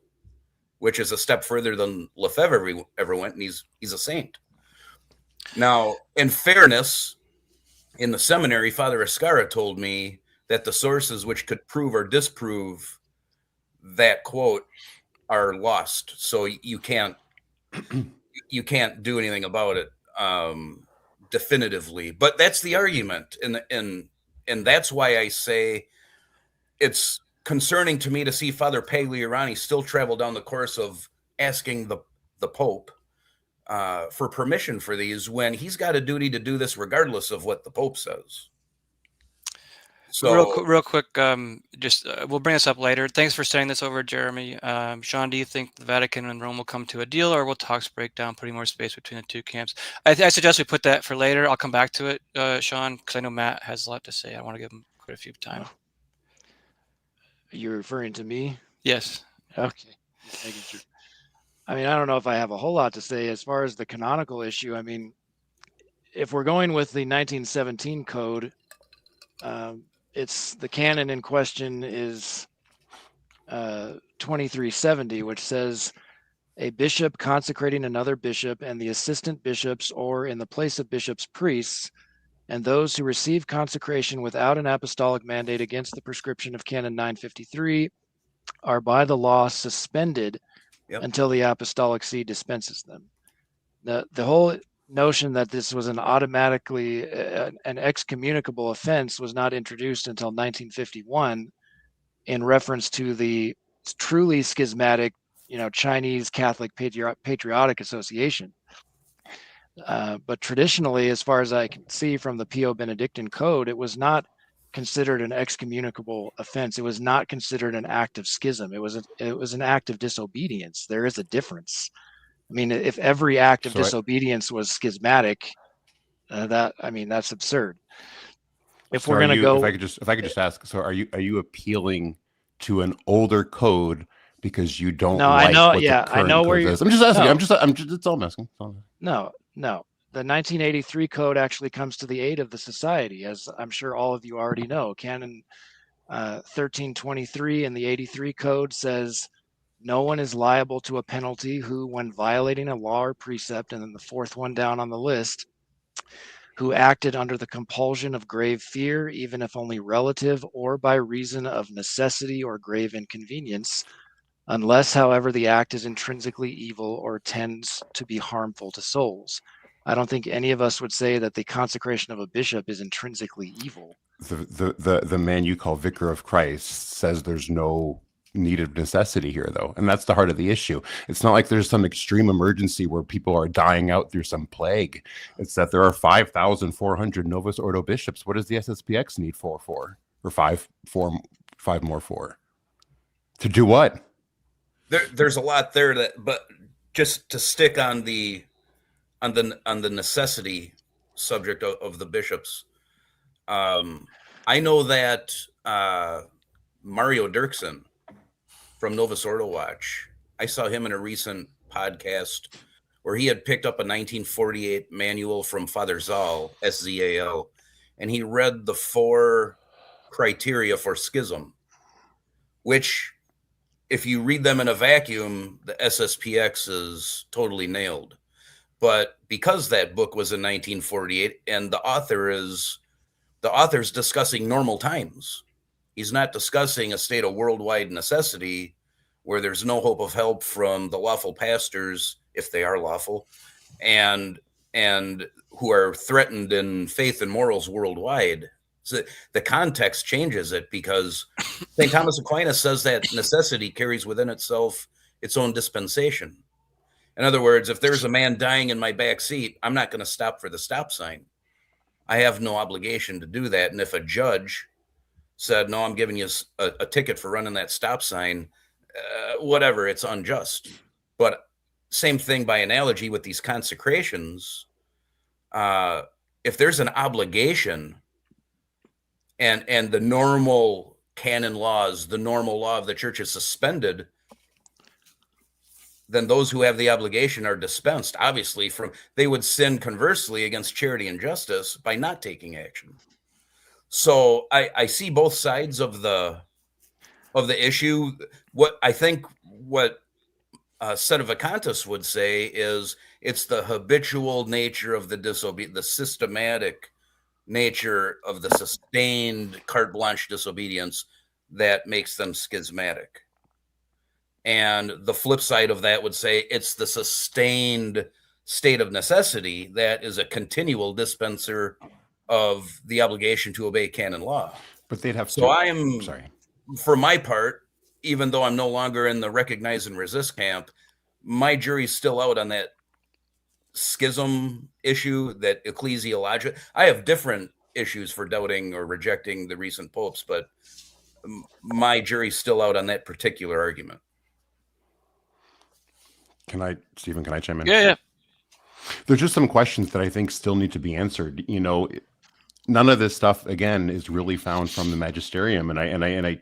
which is a step further than Lefebvre ever went, and he's a saint. Now, in fairness, in the seminary, Father Escarra told me that the sources which could prove or disprove that quote are lost, so you can't do anything about it definitively. But that's the argument, and that's why I say it's concerning to me to see Father Pagliarani still travel down the course of asking the Pope for permission for these when he's got a duty to do this regardless of what the Pope says. So real quick, we'll bring this up later. Thanks for saying this over, Jeremy. Sean, do you think the Vatican and Rome will come to a deal, or will talks break down, putting more space between the two camps? I suggest we put that for later. I'll come back to it, Sean, because I know Matt has a lot to say. I want to give him quite a few time. You're referring to me? Yes. Okay. Just making sure. I mean, I don't know if I have a whole lot to say as far as the canonical issue. I mean, if we're going with the 1917 code, it's the canon in question is 2370, which says a bishop consecrating another bishop and the assistant bishops, or in the place of bishops, priests, and those who receive consecration without an apostolic mandate against the prescription of Canon 953 are by the law suspended until the apostolic see dispenses them. The whole notion that this was an automatically an excommunicable offense was not introduced until 1951 in reference to the truly schismatic, Chinese Catholic Patriotic Association. But traditionally, as far as I can see from the Pio Benedictine Code, it was not considered an excommunicable offense. It was not considered an act of schism. It was an act of disobedience. There is a difference. I mean, if every act of disobedience was schismatic, that's absurd. If we're going to go, if I could just ask, so are you appealing to an older code because you don't like what the current code is? I'm just asking. No. That's all I'm asking. No. The 1983 code actually comes to the aid of the society, as I'm sure all of you already know. Canon 1323 in the 83 code says, no one is liable to a penalty who, when violating a law or precept, and then the fourth one down on the list, who acted under the compulsion of grave fear, even if only relative, or by reason of necessity or grave inconvenience, unless, however, the act is intrinsically evil or tends to be harmful to souls. I don't think any of us would say that the consecration of a bishop is intrinsically evil. The man you call Vicar of Christ says there's no need of necessity here, though, and that's the heart of the issue. It's not like there's some extreme emergency where people are dying out through some plague. It's that there are 5,400 Novus Ordo bishops. What does the SSPX need four for, or five more for? To do what? There's a lot there but just to stick on the necessity subject of the bishops. I know that Mario Dirksen from Novus Ordo Watch, I saw him in a recent podcast where he had picked up a 1948 manual from Father Zal, S-Z-A-L, and he read the 4 criteria for schism, which, if you read them in a vacuum, the SSPX is totally nailed. But because that book was in 1948 and the author's discussing normal times, he's not discussing a state of worldwide necessity where there's no hope of help from the lawful pastors, if they are lawful, and who are threatened in faith and morals worldwide. So the context changes it, because St. Thomas Aquinas says that necessity carries within itself its own dispensation. In other words, if there's a man dying in my back seat, I'm not going to stop for the stop sign. I have no obligation to do that. And if a judge said, no, I'm giving you a ticket for running that stop sign, whatever, it's unjust. But same thing by analogy with these consecrations. If there's an obligation and the normal canon laws, the normal law of the church is suspended, then those who have the obligation are dispensed, obviously, they would sin conversely against charity and justice by not taking action. So I see both sides of the issue. What Sedevacantis would say is it's the habitual nature of the systematic nature of the sustained carte blanche disobedience that makes them schismatic. And the flip side of that would say it's the sustained state of necessity that is a continual dispenser of the obligation to obey canon law. But they'd have to. So for my part, even though I'm no longer in the recognize and resist camp, my jury's still out on that schism issue, that ecclesiology. I have different issues for doubting or rejecting the recent popes, but my jury's still out on that particular argument. Stephen, can I chime in? Yeah. There's just some questions that I think still need to be answered. You know, none of this stuff, again, is really found from the magisterium. And I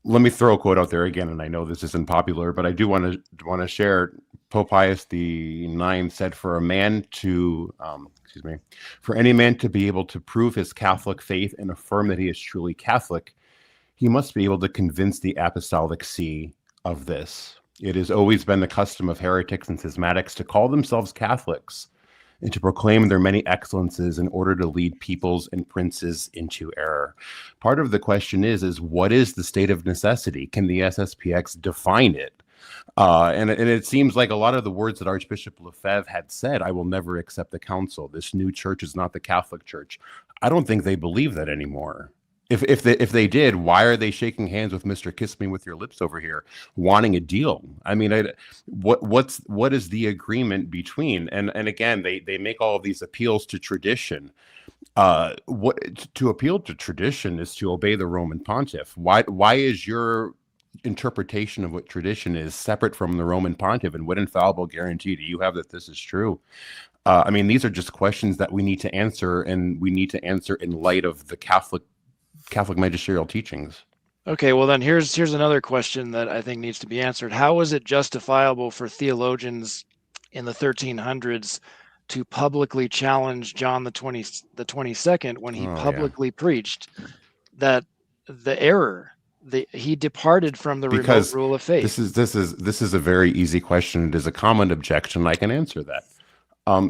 let me throw a quote out there again. And I know this isn't popular, but I do want to share. Pope Pius IX said, for any man to be able to prove his Catholic faith and affirm that he is truly Catholic, he must be able to convince the Apostolic See of this. It has always been the custom of heretics and schismatics to call themselves Catholics and to proclaim their many excellences in order to lead peoples and princes into error. Part of the question is what is the state of necessity? Can the SSPX define it? And it seems like a lot of the words that Archbishop Lefebvre had said, I will never accept the council. This new church is not the Catholic Church. I don't think they believe that anymore. If they did, why are they shaking hands with Mr. Kiss Me With Your Lips over here, wanting a deal? I mean, what is the agreement between? And again, they make all of these appeals to tradition. To appeal to tradition is to obey the Roman Pontiff. Why is your interpretation of what tradition is separate from the Roman Pontiff? And what infallible guarantee do you have that this is true? I mean, these are just questions that we need to answer, and we need to answer in light of the Catholic magisterial teachings. Okay, well then here's another question that I think needs to be answered. How is it justifiable for theologians in the 1300s to publicly challenge John the 22nd when he publicly preached that the error, he departed from the remote rule of faith? This is a very easy question. It is a common objection. I can answer that.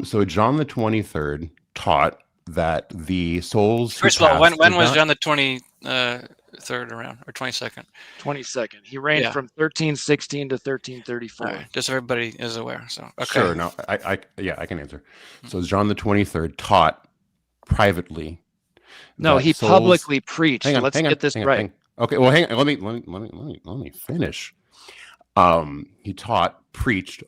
So John the 23rd taught that the souls. First of all, when was John the 23rd around, or 22nd? 22nd. He reigned from 1316 to 1334. Right. Just so everybody is aware. So okay. Sure. No, I can answer. So John the 23rd taught privately. No, he publicly preached. Let's get this right. Okay. Well, hang on. Let me finish. He preached,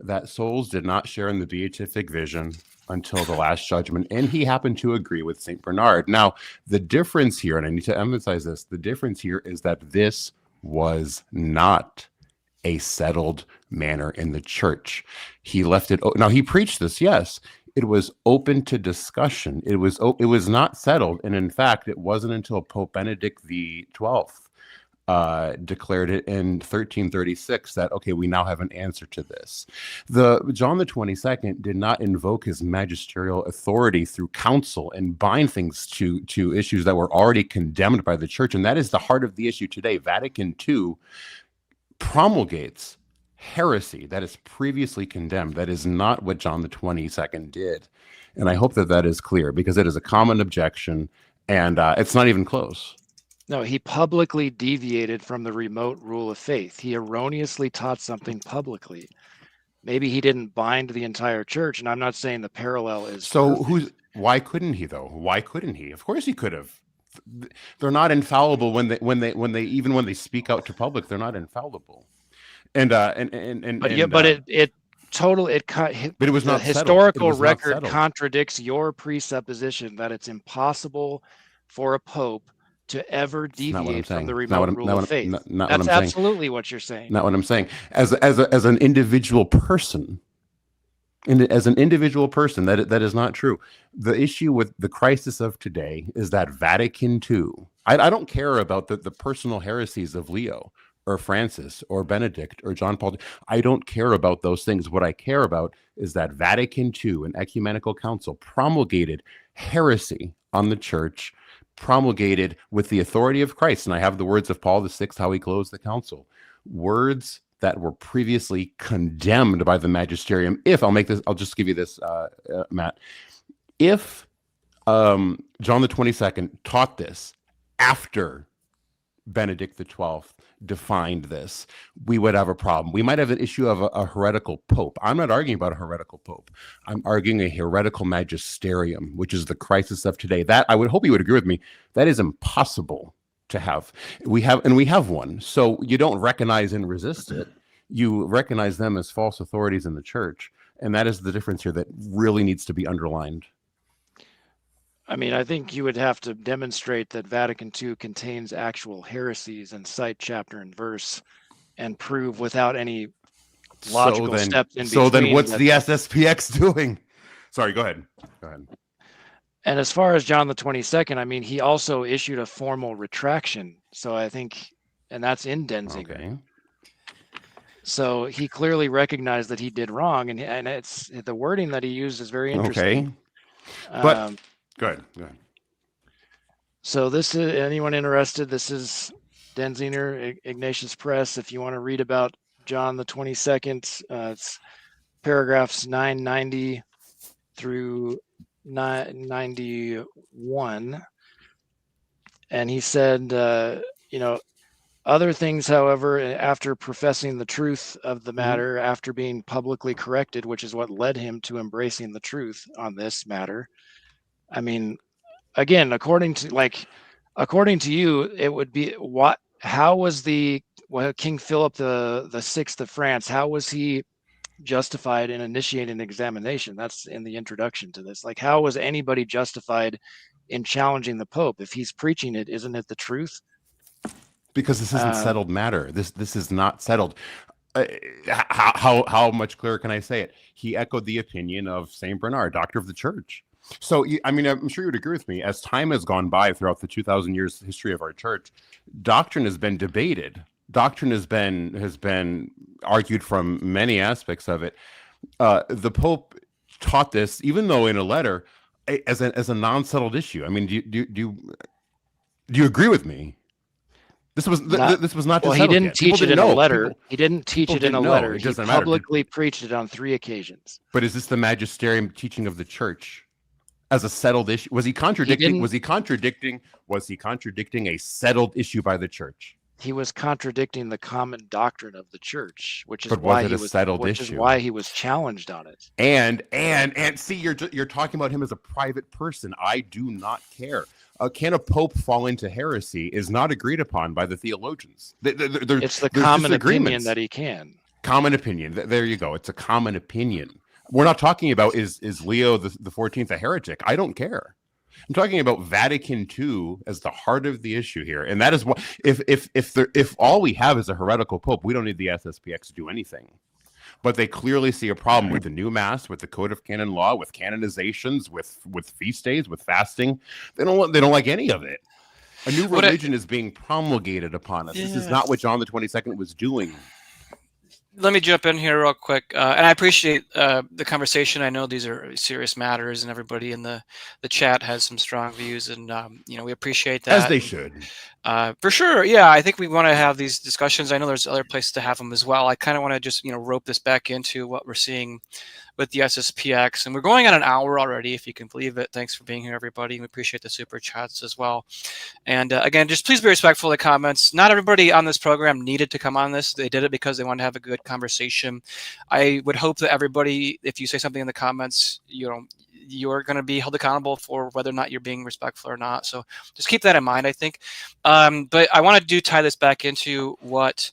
that souls did not share in the beatific vision until the last judgment, and he happened to agree with St. Bernard. Now, the difference here, and I need to emphasize this, the difference here is that this was not a settled manner in the church. He left it. Now, he preached this, yes. It was open to discussion. It was not settled, and in fact, it wasn't until Pope Benedict the 12th declared it in 1336 that, okay, we now have an answer to this. John the 22nd did not invoke his magisterial authority through council and bind things to issues that were already condemned by the church, and that is the heart of the issue today. Vatican II promulgates heresy that is previously condemned. That is not what John the 22nd did, and I hope that that is clear, because it is a common objection, and it's not even close. No, he publicly deviated from the remote rule of faith. He erroneously taught something publicly. Maybe he didn't bind the entire church, and I'm not saying the parallel is so. Why couldn't he though? Why couldn't he? Of course he could have. They're not infallible when they speak out to public. They're not infallible. But it was not the historical settled. record contradicts your presupposition that it's impossible for a pope to ever deviate from the remote rule of faith. That's absolutely what you're saying. Not what I'm saying. As an individual person, that is not true. The issue with the crisis of today is that Vatican II. I don't care about the personal heresies of Leo or Francis or Benedict or John Paul. I don't care about those things. What I care about is that Vatican II, an ecumenical council, promulgated heresy on the church, promulgated with the authority of Christ. And I have the words of Paul VI, how he closed the council. Words that were previously condemned by the magisterium. I'll just give you this, Matt. If John the 22nd taught this after Benedict the 12th defined this, we would have a problem. We might have an issue of a heretical pope. I'm not arguing about a heretical pope. I'm arguing a heretical magisterium, which is the crisis of today. That, I would hope you would agree with me, that is impossible to have. We have one. So you don't recognize and resist it. You recognize them as false authorities in the church. And that is the difference here that really needs to be underlined. I mean, I think you would have to demonstrate that Vatican II contains actual heresies and cite chapter and verse and prove without any logical steps in between. So then what's the SSPX doing? Sorry, go ahead. And as far as John the 22nd, I mean, he also issued a formal retraction. So I think, and that's in Denzinger. Okay. So he clearly recognized that he did wrong, and it's the wording that he used is very interesting. Okay. But go ahead. So this is, anyone interested, this is Denzinger, Ignatius Press. If you want to read about John the 22nd, it's paragraphs 990 through 991. And he said, other things, however, after professing the truth of the matter, after being publicly corrected, which is what led him to embracing the truth on this matter. I mean, again, according to you, it would be how was King Philip the Sixth of France, how was he justified in initiating an examination? That's in the introduction to this. Like, how was anybody justified in challenging the Pope? If he's preaching it, isn't it the truth? Because this isn't settled matter. This is not settled. How much clearer can I say it? He echoed the opinion of Saint Bernard, Doctor of the Church. So, I mean, I'm sure you would agree with me. As time has gone by throughout the 2,000 years history of our church, doctrine has been debated. Doctrine has been argued from many aspects of it. The Pope taught this, even though in a letter, as a non-settled issue. I mean, do you agree with me? This was not. Well, he didn't teach it in a letter. He didn't teach it in a letter. He publicly preached it on 3 occasions. But is this the magisterium teaching of the church as a settled issue? Was he contradicting? Was he contradicting a settled issue by the church? He was contradicting the common doctrine of the church, which is why he was challenged on it. And see, you're talking about him as a private person. I do not care. Can a pope fall into heresy is not agreed upon by the theologians. It's the common opinion that he can. Common opinion. There you go. It's a common opinion. We're not talking about is Leo the 14th a heretic. I don't care. I'm talking about Vatican II as the heart of the issue here, and that is what if all we have is a heretical pope, we don't need the SSPX to do anything. but they clearly see a problem with the new mass, with the code of canon law, with canonizations, with feast days, with fasting. They don't like any of it. A new religion is being promulgated upon us. This is not what John the 22nd was doing. Let me jump in here real quick, and I appreciate the conversation. I know these are serious matters, and everybody in the chat has some strong views, and we appreciate that. As they should. For sure, yeah. I think we want to have these discussions. I know there's other places to have them as well. I kind of want to just rope this back into what we're seeing with the SSPX, and we're going on an hour already, if you can believe it. Thanks for being here, everybody. We appreciate the super chats as well. And again, just please be respectful of the comments. Not everybody on this program needed to come on this. They did it because they wanted to have a good conversation. I would hope that everybody, if you say something in the comments, you're going to be held accountable for whether or not you're being respectful or not. So just keep that in mind, I think. But I want to tie this back into what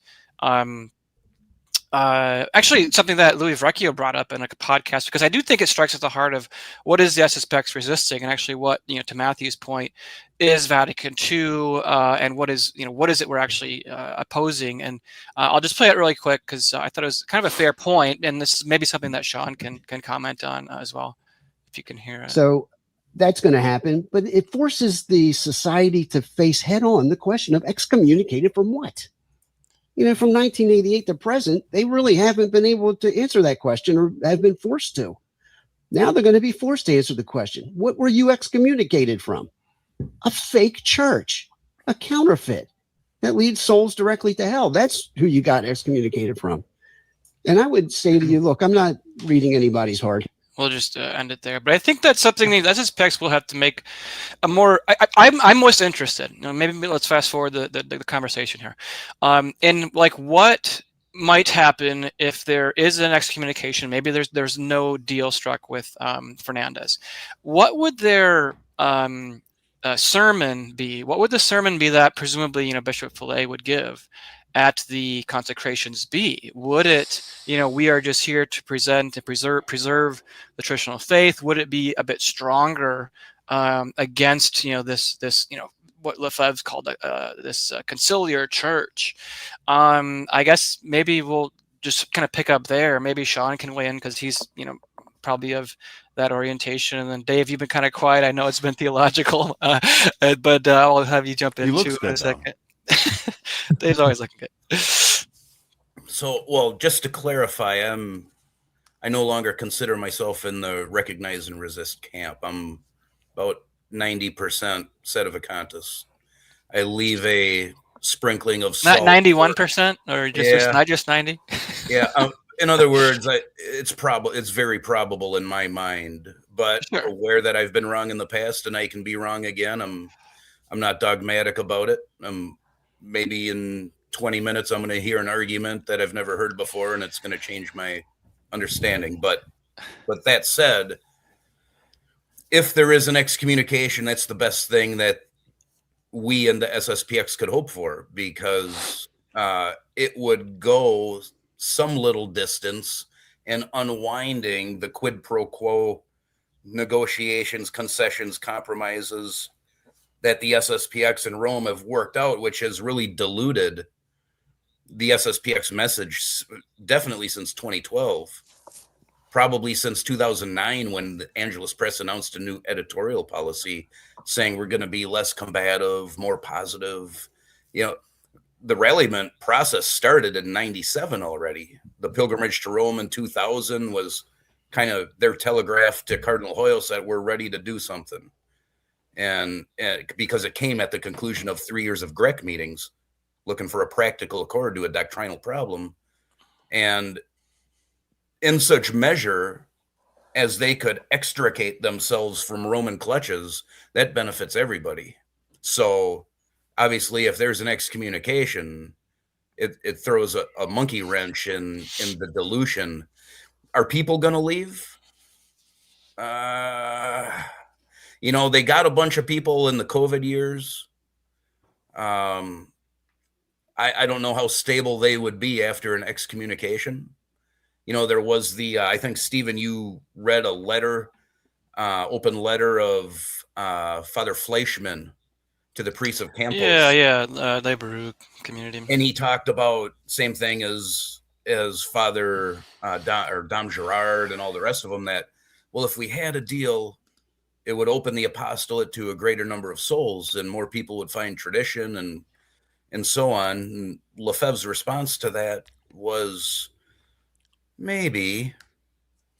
actually something that Louis Vecchio brought up in a podcast, because I do think it strikes at the heart of what is the SSPX resisting, and actually what, to Matthew's point, is Vatican II, and what is it we're actually opposing. And I'll just play it really quick because I thought it was kind of a fair point, and this is maybe something that Sean can comment on as well, if you can hear it. So that's going to happen, but it forces the society to face head on the question of excommunicated from what? From 1988 to present, they really haven't been able to answer that question, or have been forced to. Now they're going to be forced to answer the question. What were you excommunicated from? A fake church, a counterfeit that leads souls directly to hell. That's who you got excommunicated from. And I would say to you, look, I'm not reading anybody's heart. We'll just end it there. But I think that's something that SSPX will have to make a more. I'm most interested. Maybe let's fast forward the conversation here. In what might happen if there is an excommunication. Maybe there's no deal struck with Fernandez. What would their sermon be? What would the sermon be that presumably Bishop Fillet would give at the consecrations be? Would it, we are just here to present and preserve the traditional faith? Would it be a bit stronger against, this what Lefebvre's called this conciliar church? I guess maybe we'll just kind of pick up there. Maybe Sean can weigh in because he's, probably of that orientation. And then Dave, you've been kind of quiet. I know it's been theological, but I'll have you jump in too in a second. Dave's always looking good. So, well, just to clarify, I no longer consider myself in the recognize and resist camp. I'm about 90% sedevacantists. I leave a sprinkling of salt. Not 91%, or just not just 90. Yeah. In other words, it's very probable in my mind, but aware that I've been wrong in the past and I can be wrong again. I'm not dogmatic about it. Maybe in 20 minutes, I'm going to hear an argument that I've never heard before, and it's going to change my understanding. But that said, if there is an excommunication, that's the best thing that we in the SSPX could hope for, because it would go some little distance in unwinding the quid pro quo negotiations, concessions, compromises that the SSPX in Rome have worked out, which has really diluted the SSPX message, definitely since 2012, probably since 2009, when the Angelus Press announced a new editorial policy saying we're going to be less combative, more positive. The rallyment process started in 97 already. The pilgrimage to Rome in 2000 was kind of their telegraph to Cardinal Hoyos that we're ready to do something. And because it came at the conclusion of 3 years of Grec meetings, looking for a practical accord to a doctrinal problem. And in such measure as they could extricate themselves from Roman clutches, that benefits everybody. So obviously, if there's an excommunication, it throws a monkey wrench in the dilution. Are people going to leave? They got a bunch of people in the COVID years. I don't know how stable they would be after an excommunication. There was I think, Stephen, you read a letter, open letter of Father Fleischmann to the priests of Campos. Yeah, the Baruch community. And he talked about same thing as as Father Dom Gerard and all the rest of them that, well, if we had a deal, it would open the apostolate to a greater number of souls and more people would find tradition and so on. And Lefebvre's response to that was maybe,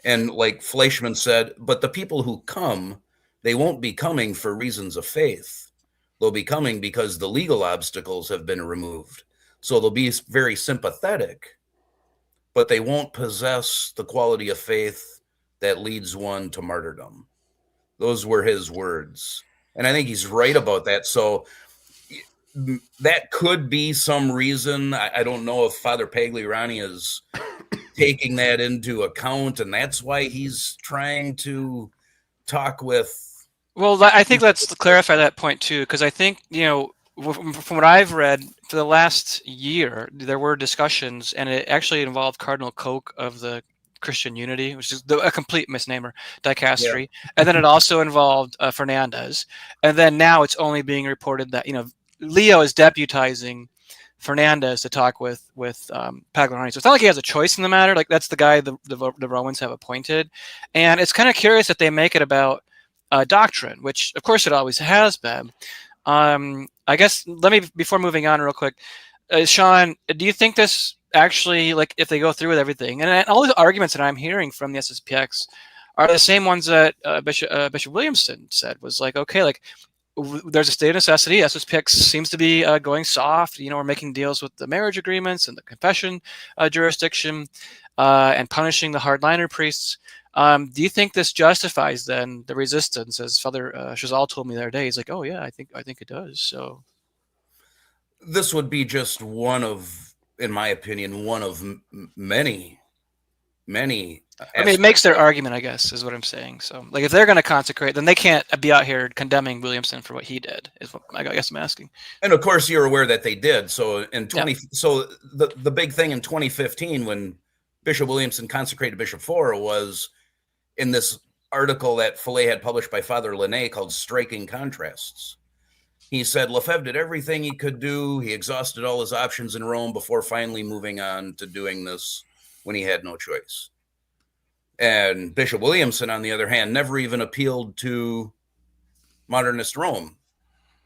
and like Fleischmann said, but the people who come, they won't be coming for reasons of faith. They'll be coming because the legal obstacles have been removed. So they'll be very sympathetic, but they won't possess the quality of faith that leads one to martyrdom. Those were his words. And I think he's right about that. So that could be some reason. I don't know if Father Pagliarani is taking that into account, and that's why he's trying to talk with. Well, I think let's clarify that point too, because I think, from what I've read for the last year, there were discussions, and it actually involved Cardinal Koch of the Christian Unity, which is a complete misnomer, dicastery. Yeah. And then it also involved Fernandez. And then now it's only being reported that, Leo is deputizing Fernandez to talk with Pagliarani. So it's not like he has a choice in the matter. Like, that's the guy the Romans have appointed. And it's kind of curious that they make it about doctrine, which of course it always has been. I guess before moving on real quick, Sean, do you think this actually, like, if they go through with everything, and all the arguments that I'm hearing from the SSPX are the same ones that Bishop Williamson said, was like, okay, like, there's a state of necessity. SSPX seems to be going soft. We're making deals with the marriage agreements and the confession jurisdiction and punishing the hardliner priests. Do you think this justifies then the resistance, as Father Chazal told me the other day? He's like, oh yeah, I think it does. So this would be just one of, in my opinion, one of many. I mean, it makes their argument, I guess, is what I'm saying. So, like, if they're going to consecrate, then they can't be out here condemning Williamson for what he did, is what I guess I'm asking. And of course, you're aware that they did. So so the big thing in 2015 when Bishop Williamson consecrated Bishop Fora was in this article that Fillet had published by Father Linné called Striking Contrasts. He said Lefebvre did everything he could do. He exhausted all his options in Rome before finally moving on to doing this when he had no choice. And Bishop Williamson, on the other hand, never even appealed to modernist Rome.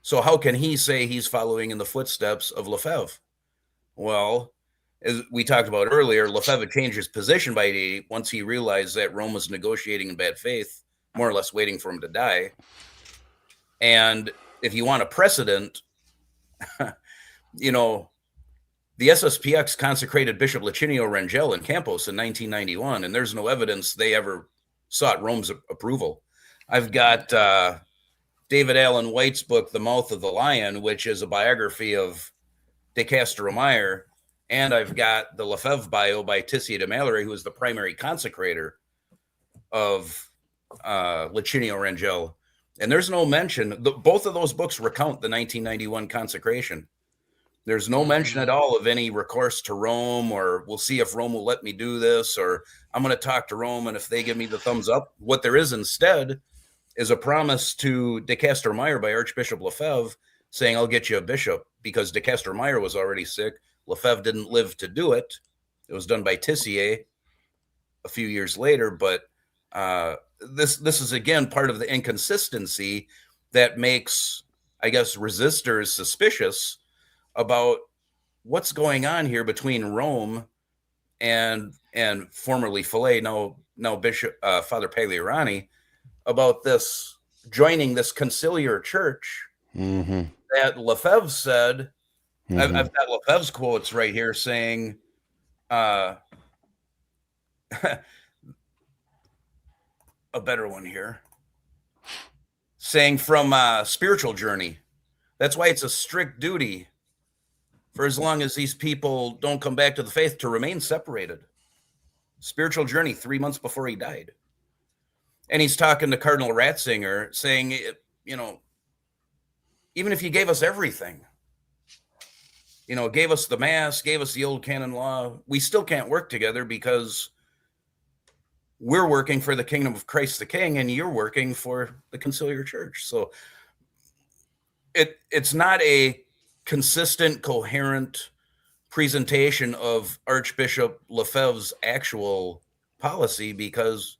So how can he say he's following in the footsteps of Lefebvre? Well, as we talked about earlier, Lefebvre changed his position by 88 once he realized that Rome was negotiating in bad faith, more or less waiting for him to die. And if you want a precedent, the SSPX consecrated Bishop Licinio Rangel in Campos in 1991, and there's no evidence they ever sought Rome's approval. I've got David Allen White's book, The Mouth of the Lion, which is a biography of De Castro Meyer, and I've got the Lefebvre bio by Tissier de Mallory, who is the primary consecrator of Licinio Rangel. And there's no mention. Both of those books recount the 1991 consecration. There's no mention at all of any recourse to Rome, or we'll see if Rome will let me do this, or I'm going to talk to Rome, and if they give me the thumbs up. What there is instead is a promise to De Castro Meyer by Archbishop Lefebvre saying, I'll get you a bishop, because De Castro Meyer was already sick. Lefebvre didn't live to do it. It was done by Tissier a few years later, but this is, again, part of the inconsistency that makes, I guess, resistors suspicious about what's going on here between Rome and formerly Fillet, now Bishop Father Pagliarani, about this joining this conciliar church that Lefebvre said. I've got Lefebvre's quotes right here saying, a better one here, saying from Spiritual Journey, that's why it's a strict duty for as long as these people don't come back to the faith to remain separated. Spiritual Journey, 3 months before he died. And he's talking to Cardinal Ratzinger saying, even if you gave us everything, gave us the Mass, gave us the old canon law, we still can't work together because we're working for the kingdom of Christ the King and you're working for the conciliar church. So it's not a consistent, coherent presentation of Archbishop Lefebvre's actual policy, because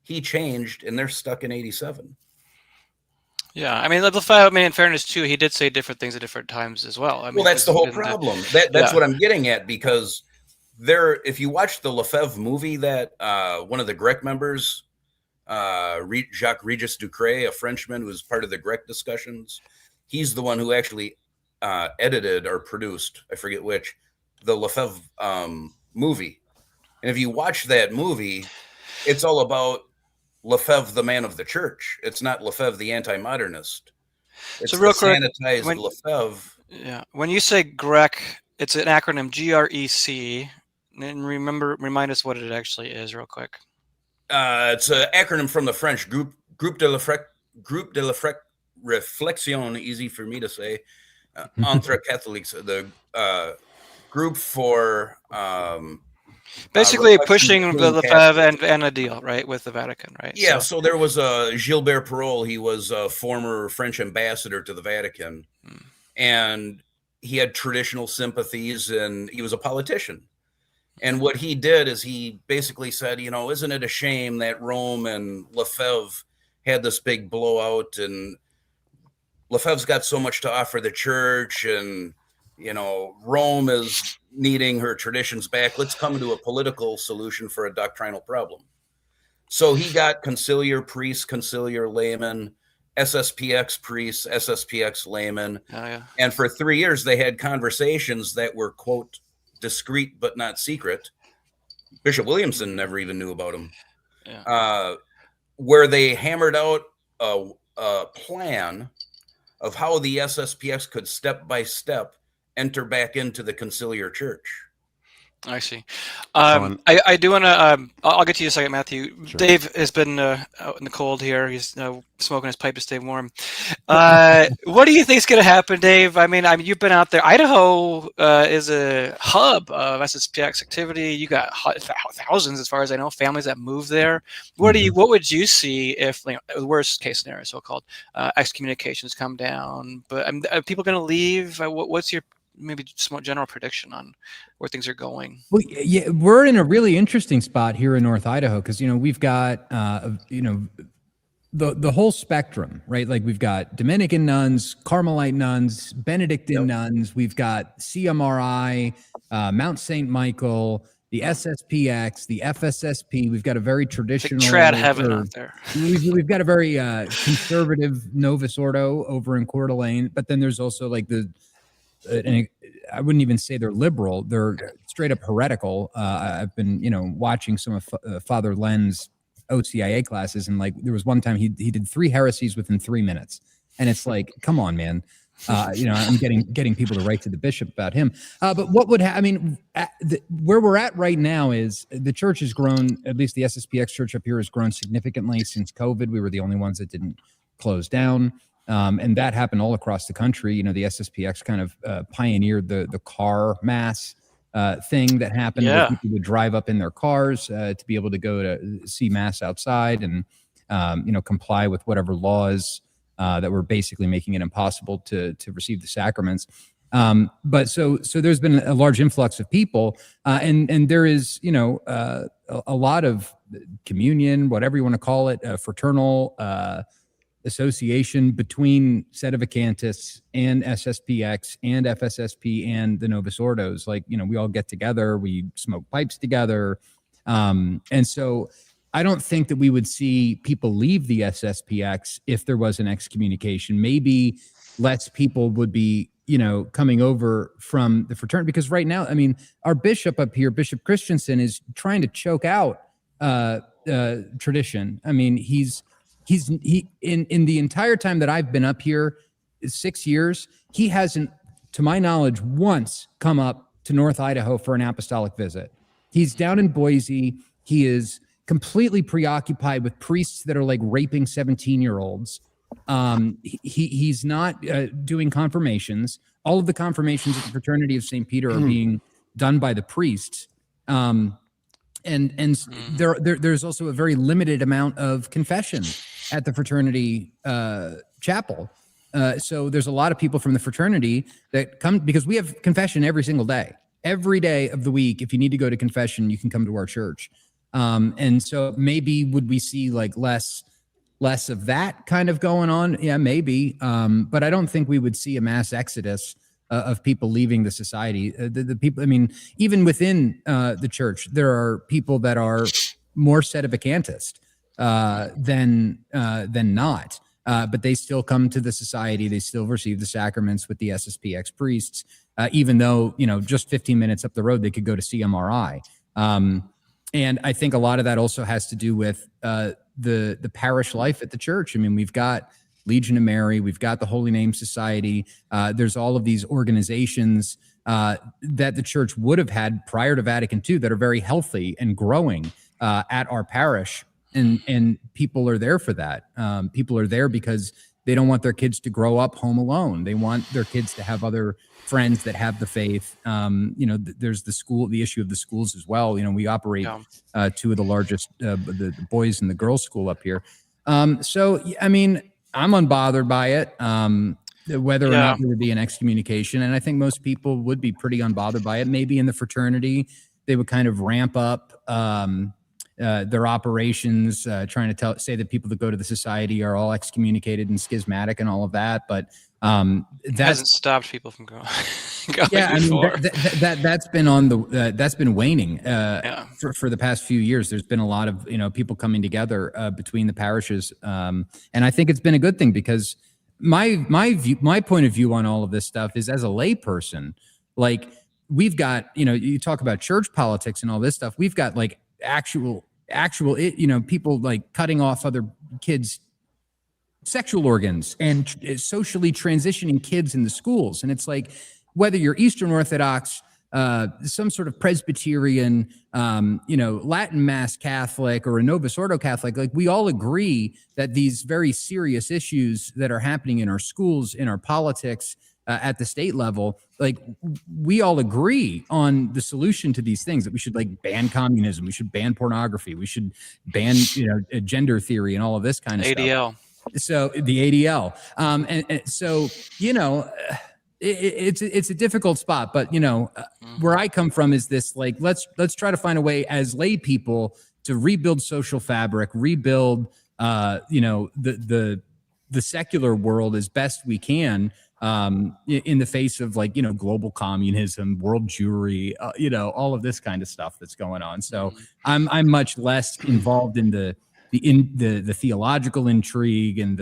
he changed and they're stuck in 87. Yeah, I mean, Lefebvre, I mean, in fairness too, he did say different things at different times as well. I mean, Well, that's the 'cause whole he didn't, problem. That's yeah. what I'm getting at, because if you watch the Lefebvre movie that one of the Grec members, Jacques Regis Ducret, a Frenchman who was part of the Grec discussions, he's the one who actually edited or produced, I forget which, the Lefebvre movie. And if you watch that movie, it's all about Lefebvre, the man of the church. It's not Lefebvre, the anti-modernist. It's So real the quick, sanitized Lefebvre. Yeah, when you say Grec, it's an acronym, GREC. And remind us what it actually is, real quick. It's an acronym from the French Groupe de la Réflexion, easy for me to say, entre Catholics, the group for basically reflection pushing between Lefebvre and a deal, right, with the Vatican, right? Yeah, so there was Gilbert Perrault. He was a former French ambassador to the Vatican, and he had traditional sympathies, and he was a politician. And what he did is he basically said, you know, isn't it a shame that Rome and Lefebvre had this big blowout, and Lefebvre's got so much to offer the church, and, you know, Rome is needing her traditions back. Let's come to a political solution for a doctrinal problem. So he got conciliar priests, conciliar laymen, SSPX priests, SSPX laymen. Oh, yeah. And for 3 years, they had conversations that were, quote, discreet but not secret. Bishop Williamson never even knew about them. Yeah. Where they hammered out a plan of how the SSPX could step by step enter back into the conciliar church. I see. I do want to. I'll get to you in a second, Matthew. Sure. Dave has been out in the cold here. He's smoking his pipe to stay warm. What do you think is going to happen, Dave? I mean, you've been out there. Idaho is a hub of SSPX activity. You got thousands, as far as I know, families that move there. What would you see if, you know, the worst case scenario, so-called excommunications come down? But are people going to leave? What's your maybe somewhat general prediction on where things are going? Well, yeah, we're in a really interesting spot here in North Idaho because, you know, we've got, you know, the whole spectrum, right? Like we've got Dominican nuns, Carmelite nuns, Benedictine nuns. We've got CMRI, Mount St. Michael, the SSPX, the FSSP. We've got a very traditional trad heaven out there. We've got a very conservative Novus Ordo over in Coeur d'Alene, but then there's also like and I wouldn't even say they're liberal; they're straight up heretical. I've been, you know, watching some of Father Len's OCIA classes, and like there was one time he did 3 heresies within 3 minutes, and it's like, come on, man. You know, I'm getting people to write to the bishop about him. But what would I mean? Where we're at right now is the church has grown. At least the SSPX church up here has grown significantly since COVID. We were the only ones that didn't close down. And that happened all across the country. You know, the SSPX kind of pioneered the car mass thing that happened. Yeah. Where people would drive up in their cars to be able to go to see mass outside and, you know, comply with whatever laws that were basically making it impossible to receive the sacraments. But so there's been a large influx of people, and there is, you know, a lot of communion, whatever you want to call it, fraternal association between Sedevacantists and SSPX and FSSP and the Novus Ordos. Like, you know, we all get together, we smoke pipes together. And so I don't think that we would see people leave the SSPX if there was an excommunication. Maybe less people would be, you know, coming over from the fraternity, because right now, I mean, our bishop up here, Bishop Christensen, is trying to choke out tradition. I mean, he in the entire time that I've been up here, 6 years, he hasn't, to my knowledge, once come up to North Idaho for an apostolic visit. He's down in Boise. He is completely preoccupied with priests that are like raping 17-year-olds. He's not doing confirmations. All of the confirmations at the Fraternity of St. Peter are being done by the priests. And there's also a very limited amount of confession at the fraternity chapel. So there's a lot of people from the fraternity that come because we have confession every single day. every day of the week. If you need to go to confession, you can come to our church. And so maybe would we see like less of that kind of going on? Yeah, maybe. But I don't think we would see a mass exodus of people leaving the society. The people, I mean, even within the church, there are people that are more sedevacantist than not. But they still come to the society. They still receive the sacraments with the SSPX priests, even though, just 15 minutes up the road, they could go to CMRI. And I think a lot of that also has to do with the parish life at the church. I mean, we've got Legion of Mary, we've got the Holy Name Society. There's all of these organizations that the church would have had prior to Vatican II that are very healthy and growing at our parish. And people are there for that. People are there because they don't want their kids to grow up home alone. They want their kids to have other friends that have the faith. There's the issue of the schools as well. We operate two of the largest, the boys and the girls school up here. So, I mean, I'm unbothered by it, whether or not there would be an excommunication. And I think most people would be pretty unbothered by it. Maybe in the fraternity, they would kind of ramp up their operations, trying to say that people that go to the society are all excommunicated and schismatic and all of that. But that hasn't stopped people from going. Yeah, I mean that's been on the that's been waning for the past few years. There's been a lot of people coming together between the parishes, and I think it's been a good thing because my point of view on all of this stuff is, as a layperson, like we've got you talk about church politics and all this stuff. We've got like actual people like cutting off other kids' sexual organs and socially transitioning kids in the schools. And it's like, whether you're Eastern Orthodox, some sort of Presbyterian, Latin Mass Catholic, or a Novus Ordo Catholic, like we all agree that these very serious issues that are happening in our schools, in our politics, at the state level, like we all agree on the solution to these things, that we should like ban communism, we should ban pornography, we should ban gender theory and all of this kind of ADL. stuff. So the ADL, and so it's a difficult spot, but where I come from is this, like let's try to find a way as lay people to rebuild social fabric, rebuild the secular world as best we can, in the face of like global communism, world Jewry, all of this kind of stuff that's going on. So I'm much less involved in the theological intrigue and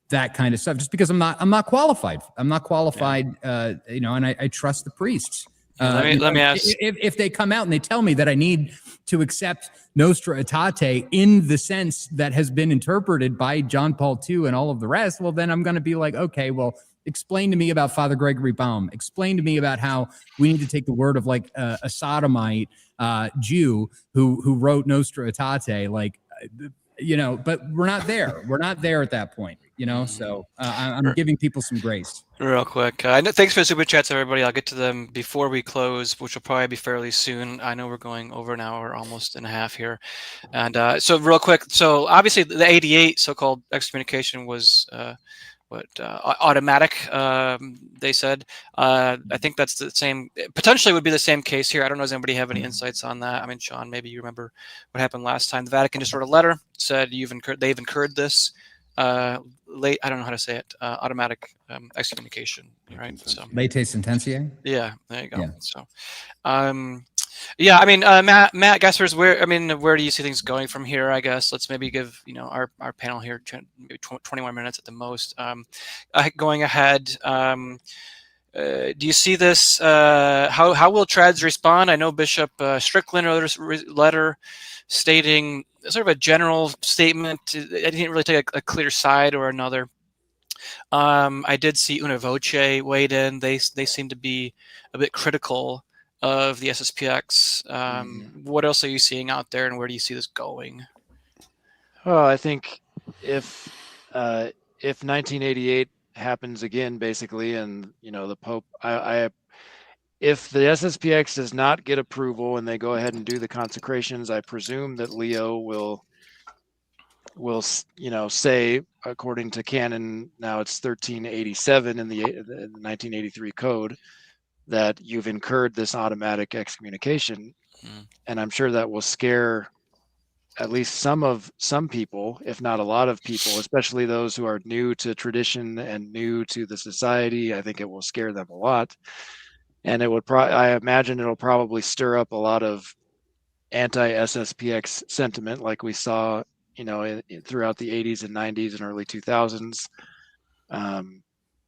that kind of stuff, just because I'm not qualified. I'm not qualified, and I trust the priests. Let me ask, if they come out and they tell me that I need to accept Nostra Aetate in the sense that has been interpreted by John Paul II and all of the rest, well, then I'm going to be like, okay, well, explain to me about Father Gregory Baum. Explain to me about how we need to take the word of like a sodomite Jew who wrote Nostra Aetate, like, but we're not there. We're not there at that point, so I'm giving people some grace. Real quick, thanks for the super chats, everybody. I'll get to them before we close, which will probably be fairly soon. I know we're going over an hour, almost and a half here. And so real quick, so obviously the 88 so-called excommunication was automatic, they said. I think that's the same, potentially would be the same case here. I don't know, does anybody have any insights on that? I mean, Sean, maybe you remember what happened last time. The Vatican just wrote a letter, said they've incurred this I don't know how to say it, automatic excommunication, right? So late sententiae. Yeah, there you go. Yeah. So yeah, I mean, Matt Gaspers, where do you see things going from here? I guess let's maybe give our panel here maybe 21 minutes at the most. Going ahead, do you see this? How will trads respond? I know Bishop Strickland wrote a letter stating sort of a general statement. I didn't really take a clear side or another. I did see Una Voce weighed in. They seem to be a bit critical of the SSPX. What else are you seeing out there, and where do you see this going? Well, I think if 1988 happens again, basically, and the Pope, if the SSPX does not get approval and they go ahead and do the consecrations, I presume that Leo will will, say, according to canon, now it's 1387 in the 1983 code, that you've incurred this automatic excommunication. And I'm sure that will scare at least some people, if not a lot of people, especially those who are new to tradition and new to the society. I think it will scare them a lot. And it would I imagine it'll probably stir up a lot of anti-SSPX sentiment, like we saw, throughout the 80s and 90s and early 2000s.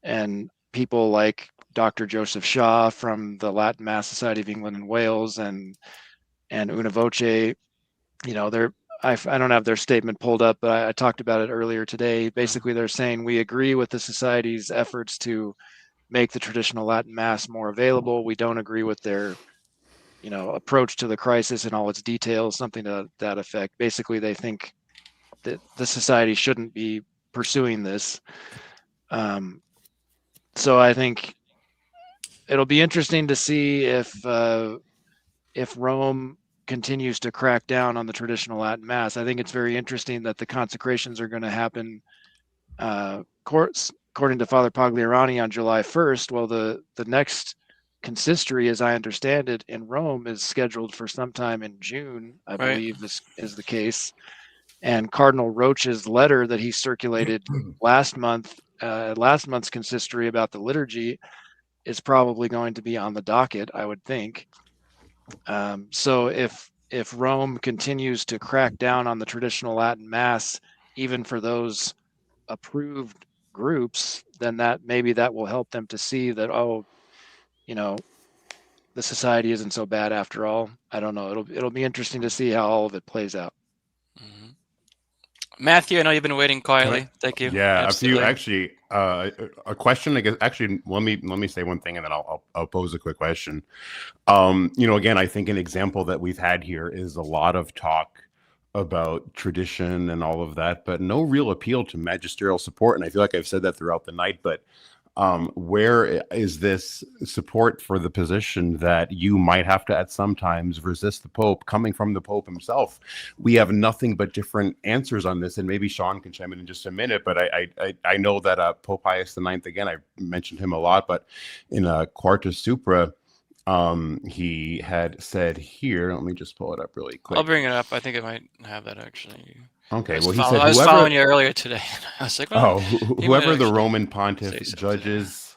And people like Dr. Joseph Shaw from the Latin Mass Society of England and Wales and Una Voce, I don't have their statement pulled up, but I talked about it earlier today. Basically, they're saying we agree with the society's efforts to make the traditional Latin Mass more available. We don't agree with their, approach to the crisis and all its details, something to that effect. Basically, they think that the society shouldn't be pursuing this. So I think it'll be interesting to see if Rome continues to crack down on the traditional Latin Mass. I think it's very interesting that the consecrations are going to happen, according to Father Pagliarani, on July 1st. Well, the next consistory, as I understand it, in Rome is scheduled for sometime in June, I believe this is the case. And Cardinal Roche's letter that he circulated last month's consistory about the liturgy is probably going to be on the docket, I would think. So if Rome continues to crack down on the traditional Latin Mass, even for those approved groups, then maybe that will help them to see that, the society isn't so bad after all. I don't know. It'll be interesting to see how all of it plays out. Mm-hmm. Matthew, I know you've been waiting quietly. Thank you. Yeah, absolutely. A question. I guess actually, let me say one thing, and then I'll pose a quick question. Again, I think an example that we've had here is a lot of talk about tradition and all of that, but no real appeal to magisterial support. And I feel like I've said that throughout the night, but where is this support for the position that you might have to at some times resist the Pope coming from the Pope himself? We have nothing but different answers on this, and maybe Sean can chime in just a minute, but I know that Pope Pius IX, again, I mentioned him a lot, but in Quartus Supra, he had said here, let me just pull it up really quick. I'll bring it up. I think I might have that actually. Okay, well, he said, I was following you earlier today. I was like, whoever the Roman pontiff judges.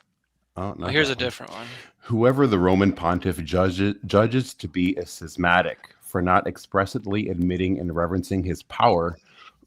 Here's a different one. Whoever the Roman pontiff judges to be a schismatic for not expressly admitting and reverencing his power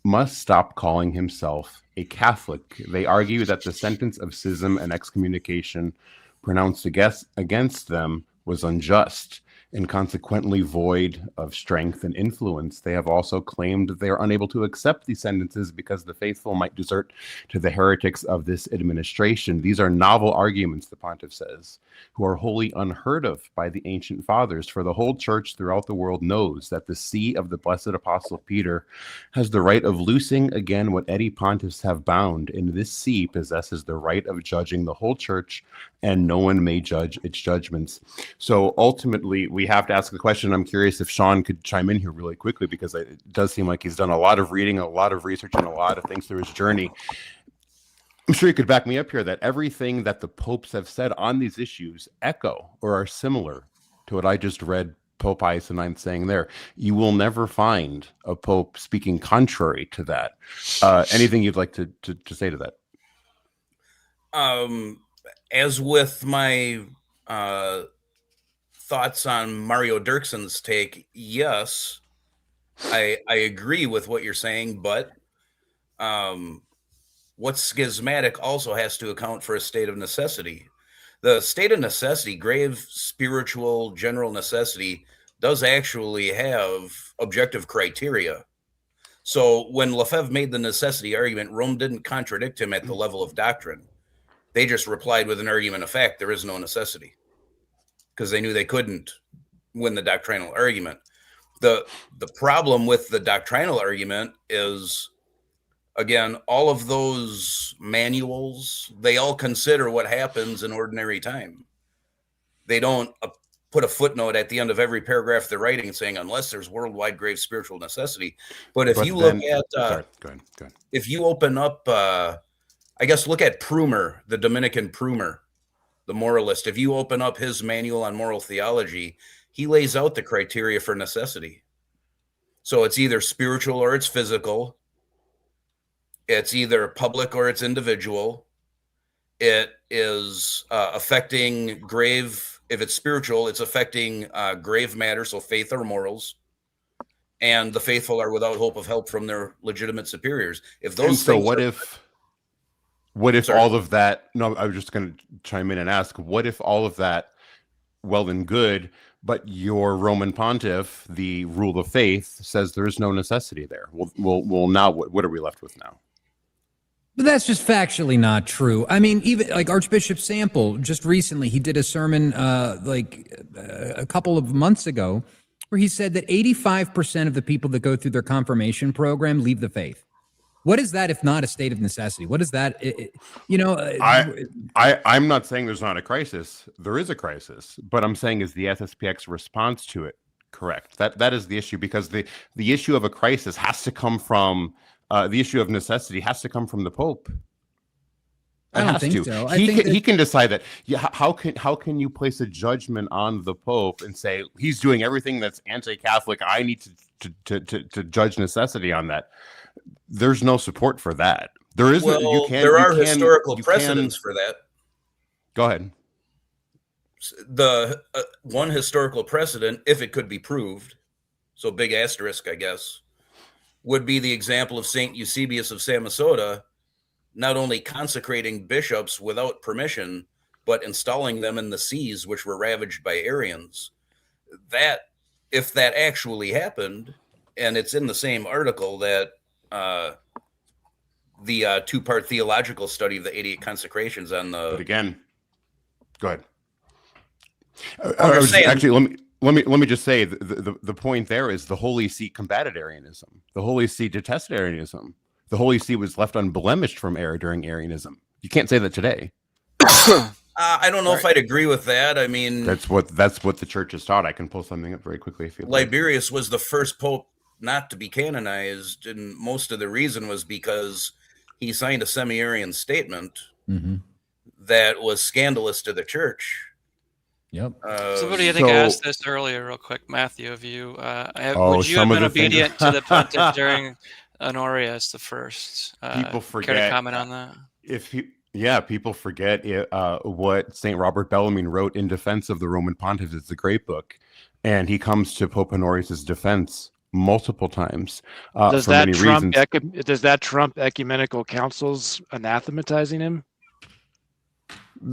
must stop calling himself a Catholic. They argue that the sentence of schism and excommunication pronounced against them was unjust and consequently void of strength and influence. They have also claimed that they are unable to accept these sentences because the faithful might desert to the heretics of this administration. These are novel arguments, the pontiff says, who are wholly unheard of by the ancient fathers, for the whole church throughout the world knows that the see of the blessed apostle Peter has the right of loosing again what any pontiffs have bound, and this see possesses the right of judging the whole church, and no one may judge its judgments. So ultimately, we have to ask the question. I'm curious if Sean could chime in here really quickly, because it does seem like he's done a lot of reading, a lot of research, and a lot of things through his journey. I'm sure you could back me up here that everything that the popes have said on these issues echo or are similar to what I just read Pope Pius IX saying there. You will never find a pope speaking contrary to that. Anything you'd like to say to that? As with my thoughts on Mario Dirksen's take, yes, I agree with what you're saying, but what's schismatic also has to account for a state of necessity. The state of necessity, grave spiritual general necessity, does actually have objective criteria. So when Lefebvre made the necessity argument, Rome didn't contradict him at the level of doctrine. They just replied with an argument of fact. There is no necessity, because they knew they couldn't win the doctrinal argument. The problem with the doctrinal argument is, again, all of those manuals, they all consider what happens in ordinary time. They don't put a footnote at the end of every paragraph they're writing saying, unless there's worldwide grave spiritual necessity. But if you look at, sorry, go ahead. if you open up, I guess, look at Prumer, the Dominican Prumer, the moralist. If you open up his manual on moral theology, he lays out the criteria for necessity. So it's either spiritual or it's physical. It's either public or it's individual. It is affecting grave. If it's spiritual, it's affecting grave matter, so faith or morals. And the faithful are without hope of help from their legitimate superiors. If those so things what if all of that? No, I was just going to chime in and ask, what if all of that, well and good, but your Roman Pontiff, the rule of faith, says there is no necessity there? Well, now what are we left with now? But that's just factually not true. I mean, even like Archbishop Sample, just recently, he did a sermon a couple of months ago where he said that 85% of the people that go through their confirmation program leave the faith. What is that if not a state of necessity? What is that? I'm not saying there's not a crisis. There is a crisis, but I'm saying is the SSPX response to it correct? That is the issue, because the issue of a crisis has to come from the issue of necessity has to come from the Pope. I don't think so. He can decide that. Yeah, how can you place a judgment on the Pope and say he's doing everything that's anti-Catholic? I need to judge necessity on that. There's no support for that. There is. Well, there are historical precedents for that. Go ahead. The one historical precedent, if it could be proved, so big asterisk, I guess, would be the example of Saint Eusebius of Samosata, not only consecrating bishops without permission, but installing them in the sees which were ravaged by Arians. That, if that actually happened, and it's in the same article that the two-part theological study of the 88 consecrations on the. But again, go ahead. Let me just say the point there is the Holy See combated Arianism. The Holy See detested Arianism. The Holy See was left unblemished from error during Arianism. You can't say that today. I don't know if I'd agree with that. I mean, that's what the church has taught. I can pull something up very quickly if you like. Liberius was the first pope not to be canonized, and most of the reason was because he signed a semi-Arian statement that was scandalous to the church. Yep. Somebody, I think, asked this earlier, real quick, Matthew, of you. Would you have been obedient to the pontiff during Honorius the First? People forget. Care to comment on that? People forget what St. Robert Bellarmine wrote in defense of the Roman pontiffs. It's a great book, and he comes to Pope Honorius' defense multiple times. Does that trump ecumenical councils anathematizing him?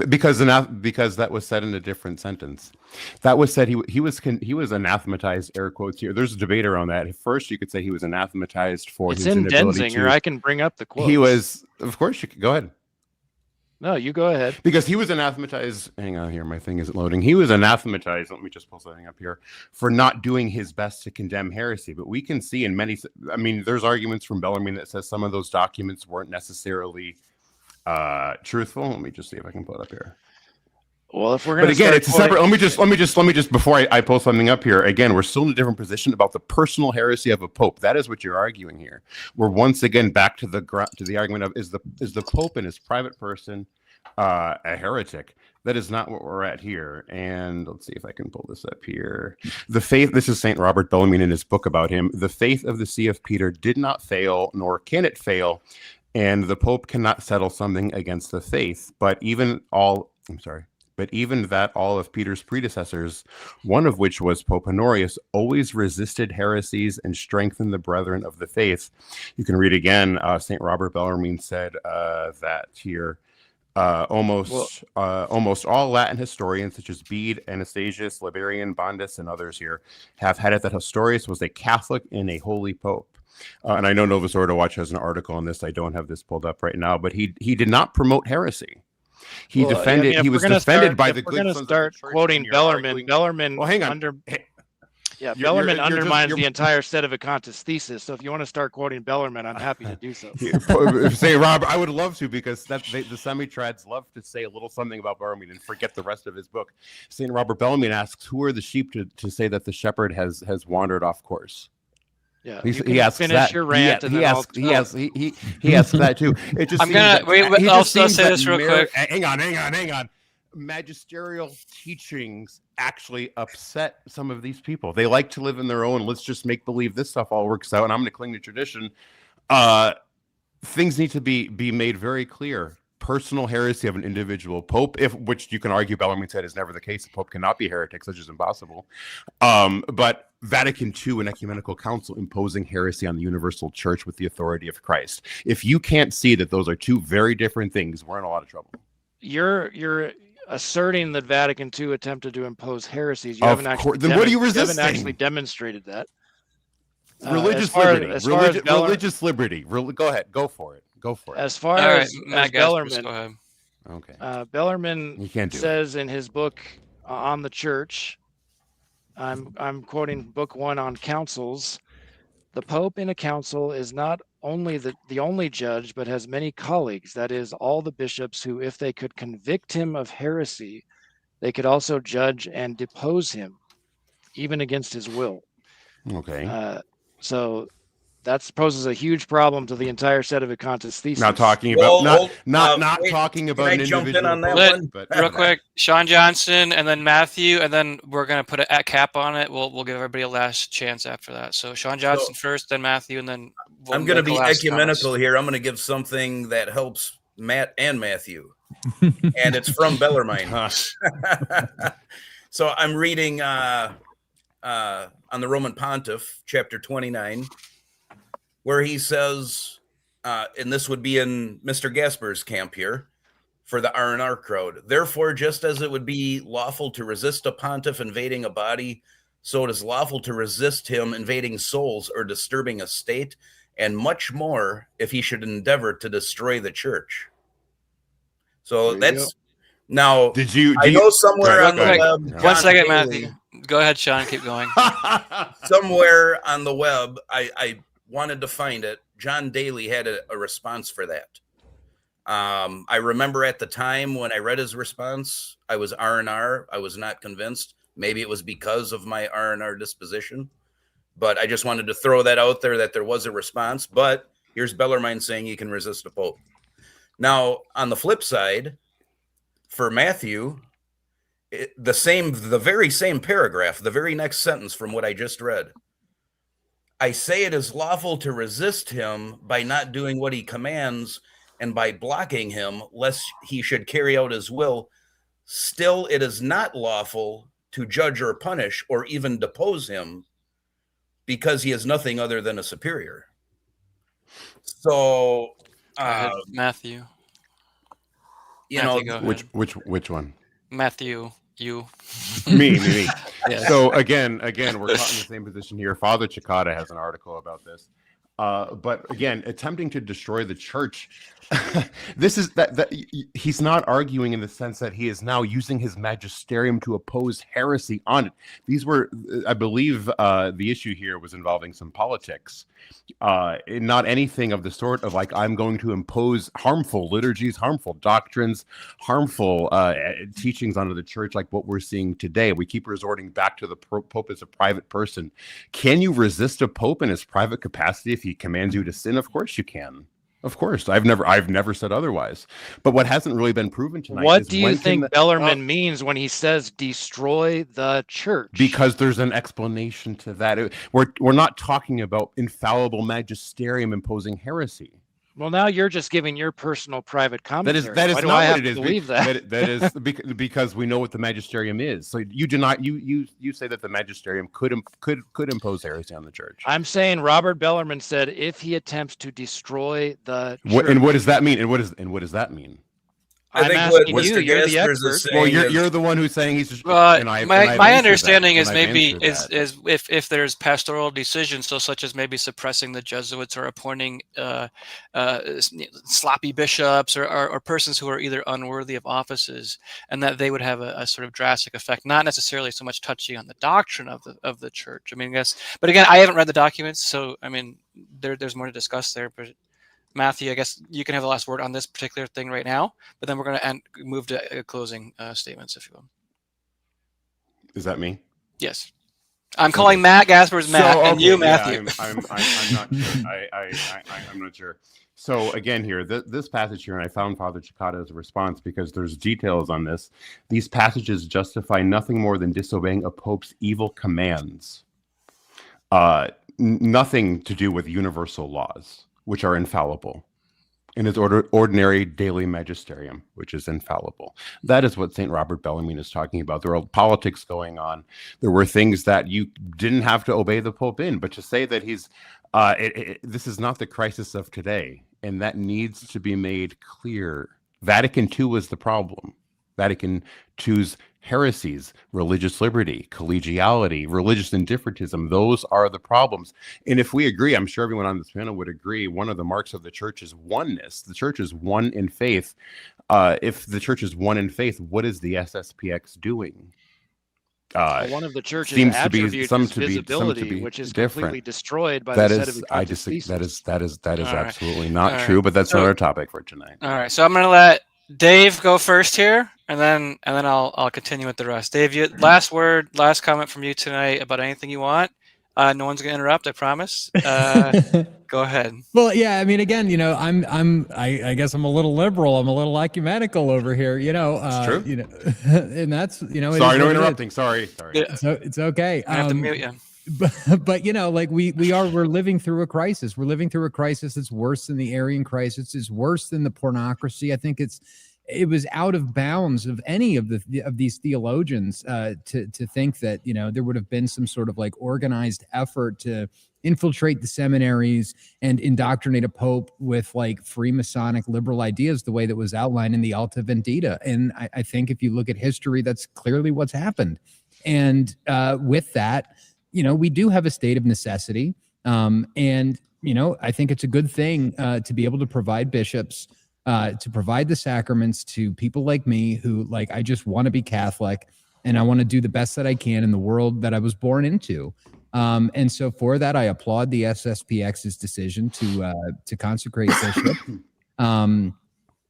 Because that was said in a different sentence. That was said he was anathematized, air quotes here. There's a debate around that. At first, you could say he was anathematized for his inability to. I can bring up the quote. He was, of course, you could go ahead. No, you go ahead. Because he was anathematized. Hang on here, my thing isn't loading. He was anathematized. Let me just pull something up here for not doing his best to condemn heresy. But we can see in many. I mean, there's arguments from Bellarmine that says some of those documents weren't necessarily truthful. Let me just see if I can pull it up here. Well, if we're going to, but again, it's a separate. Let me just before I pull something up here. Again, we're still in a different position about the personal heresy of a pope. That is what you're arguing here. We're once again back to the argument of is the pope in his private person a heretic? That is not what we're at here. And let's see if I can pull this up here. The faith. This is Saint Robert Bellarmine in his book about him. The faith of the See of Peter did not fail, nor can it fail. And the Pope cannot settle something against the faith, but even that all of Peter's predecessors, one of which was Pope Honorius, always resisted heresies and strengthened the brethren of the faith. You can read again. St. Robert Bellarmine said that here. Almost all Latin historians, such as Bede, Anastasius, Liberian, Bondus, and others here, have had it that Nestorius was a Catholic and a holy pope. And I know Novus Ordo Watch has an article on this. I don't have this pulled up right now, but he did not promote heresy. He defended. He was defended by the good sons of the church. Quoting Bellarmine. Bellarmine. Well, hang on. Yeah, You're- Bellarmine you're just- undermines you're- the entire Sedevacantist thesis. So if you want to start quoting Bellarmine, I'm happy to do so. Say Robert, I would love to, because the semi-trads love to say a little something about Bellarmine and forget the rest of his book. Saint Robert Bellarmine asks, "Who are the sheep to say that the shepherd has wandered off course?" Yeah, He asks finish that. your rant, and he then asks he asks that too. It just I'm seems gonna that, wait. he I'll just seems say that this real quick. Hang on. Magisterial teachings actually upset some of these people. They like to live in their own. Let's just make believe this stuff all works out, and I'm going to cling to tradition. Things need to be made very clear. Personal heresy of an individual pope, which you can argue Bellarmine said is never the case. The pope cannot be heretic, such as impossible. But Vatican II and Ecumenical Council imposing heresy on the universal church with the authority of Christ. If you can't see that those are two very different things, we're in a lot of trouble. You're asserting that Vatican II attempted to impose heresies. You haven't actually. Then what are you You haven't resisting? actually demonstrated that. Religious liberty. Religious liberty. Go ahead. Go for it. As far All right, as Matt Gaspers, Bellarmine, go ahead. Okay. Bellarmine You can't do says in his book on the church, I'm quoting book 1 on councils. The Pope in a council is not only the only judge, but has many colleagues, that is, all the bishops who, if they could convict him of heresy, they could also judge and depose him, even against his will. Okay. So that poses a huge problem to the entire Sedevacantist thesis. Not talking about Well, not wait, talking about can an I jump in individual on that pope, one? but Real quick, Sean Johnson, and then Matthew, and then we're gonna put a cap on it. We'll give everybody a last chance after that. So Sean Johnson first, then Matthew, and then I'm going to make be the last ecumenical comments. here. I'm going to give something that helps Matt and Matthew, and it's from Bellarmine. So I'm reading on the Roman Pontiff, chapter 29, where he says, and this would be in Mr. Gaspers' camp here for the R&R crowd. Therefore, just as it would be lawful to resist a pontiff invading a body, so it is lawful to resist him invading souls or disturbing a state, and much more if he should endeavor to destroy the church. So that's now. I know somewhere on the web. 1 second, Daly, Matthew. Go ahead, Sean. Keep going. somewhere on the web, I wanted to find it. John Daly had a response for that. I remember at the time when I read his response, I was R&R. I was not convinced. Maybe it was because of my R&R disposition, but I just wanted to throw that out there that there was a response. But here's Bellarmine saying you can resist a pope. Now, on the flip side, for Matthew, the very same paragraph, the very next sentence from what I just read. I say it is lawful to resist him by not doing what he commands and by blocking him, lest he should carry out his will. Still, it is not lawful to judge or punish or even depose him because he is nothing other than a superior. So, Matthew. Which one? Matthew, you. Me. Yes. So again, we're caught in the same position here. Father Cicada has an article about this. But again, attempting to destroy the church, this is that he's not arguing in the sense that he is now using his magisterium to oppose heresy on it. These were, I believe, the issue here was involving some politics, not anything of the sort of like, I'm going to impose harmful liturgies, harmful doctrines, harmful teachings onto the church, like what we're seeing today. We keep resorting back to the Pope as a private person. Can you resist a Pope in his private capacity if he commands you to sin? Of course you can. Of course, I've never said otherwise. But what hasn't really been proven tonight. What do you think Bellarmine means when he says destroy the church? Because there's an explanation to that. We're not talking about infallible magisterium imposing heresy. Well, now you're just giving your personal private commentary. That is Why do not I have what it is. to believe that? That is because we know what the magisterium is. So you do not. You say that the magisterium could impose heresy on the church. I'm saying Robert Bellarmine said if he attempts to destroy the church. And what does that mean? And what does that mean? I I'm think what asking you. Mr. You're the Gaspers expert. is saying Well, is you're the one who's saying he's just. My understanding is maybe is is if there's pastoral decisions, so such as maybe suppressing the Jesuits or appointing sloppy bishops or persons who are either unworthy of offices, and that they would have a sort of drastic effect, not necessarily so much touching on the doctrine of the church. I mean, yes, but again, I haven't read the documents, so I mean, there's more to discuss there. But Matthew, I guess you can have the last word on this particular thing right now, but then we're going to move to closing statements, if you will. Is that me? Yes. I'm calling Matt Gaspers Matt, and you, Matthew. Yeah, I'm not sure. I'm not sure. So again here, this passage here, and I found Father Cicada's response because there's details on this. These passages justify nothing more than disobeying a pope's evil commands. Nothing to do with universal laws, which are infallible, in his ordinary daily magisterium, which is infallible. That is what St. Robert Bellarmine is talking about. There are politics going on. There were things that you didn't have to obey the Pope in, but to say that he's, this is not the crisis of today, and that needs to be made clear. Vatican II was the problem. Vatican II's heresies, religious liberty, collegiality, religious indifferentism, those are the problems. And if we agree, I'm sure everyone on this panel would agree, one of the marks of the church is oneness. The church is one in faith. If the church is one in faith, what is the SSPX doing? One of the church's seems to attributes be some is to be visibility, which is different. completely destroyed by That the set is, of I Ecclesiastes disagree. That is All right. absolutely not All right. true. But that's So- another topic for tonight. All right, so I'm going to let Dave go first here, and then I'll continue with the rest. Dave, last word, last comment from you tonight about anything you want. No one's going to interrupt, I promise. Go ahead. Well, yeah, I mean, again, you know, I guess I'm a little liberal. I'm a little ecumenical over here, you know. It's true. You know, and that's, you know. Sorry, it is no what it is. interrupting. Sorry. Yeah. So it's okay. I have to mute you. But you know, like we're living through a crisis. We're living through a crisis that's worse than the Arian crisis. It's worse than the pornocracy. I think it was out of bounds of any of these theologians to think that, you know, there would have been some sort of like organized effort to infiltrate the seminaries and indoctrinate a pope with like Freemasonic liberal ideas, the way that was outlined in the Alta Vendita. And I think if you look at history, that's clearly what's happened. And with that, you know, we do have a state of necessity. And, you know, I think it's a good thing to be able to provide bishops, to provide the sacraments to people like me who, like, I just want to be Catholic and I want to do the best that I can in the world that I was born into. And so for that, I applaud the SSPX's decision to consecrate bishop.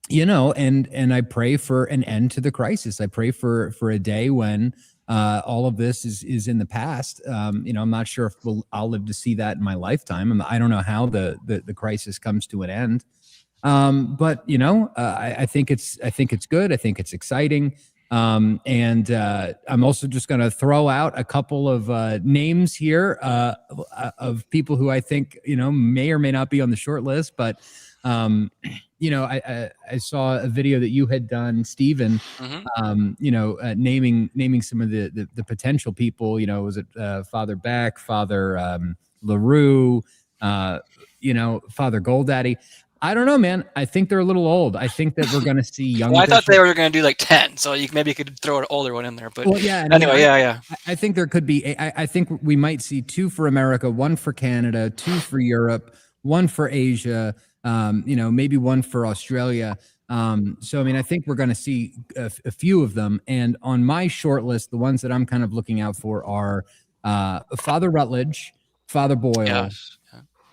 You know, and I pray for an end to the crisis. I pray for a day when all of this is in the past. You know, I'm not sure if I'll live to see that in my lifetime. I don't know how the crisis comes to an end. But you know, I think it's good. I think it's exciting. And I'm also just going to throw out a couple of names here of people who I think, you know, may or may not be on the short list, but you know, I saw a video that you had done, Stephen, you know, naming some of the potential people. You know, was it Father Beck, Father LaRue, you know, Father Goldaddy? I don't know, man. I think they're a little old. I think that we're going to see young. Well, I thought they were going to do like 10, so maybe you could throw an older one in there. But well, yeah. Anyway, yeah. I think there could be. I think we might see 2 for America, 1 for Canada, 2 for Europe, 1 for Asia. You know, maybe 1 for Australia. So, I mean, I think we're going to see a few of them. And on my short list, the ones that I'm kind of looking out for are Father Rutledge, Father Boyle. Yes.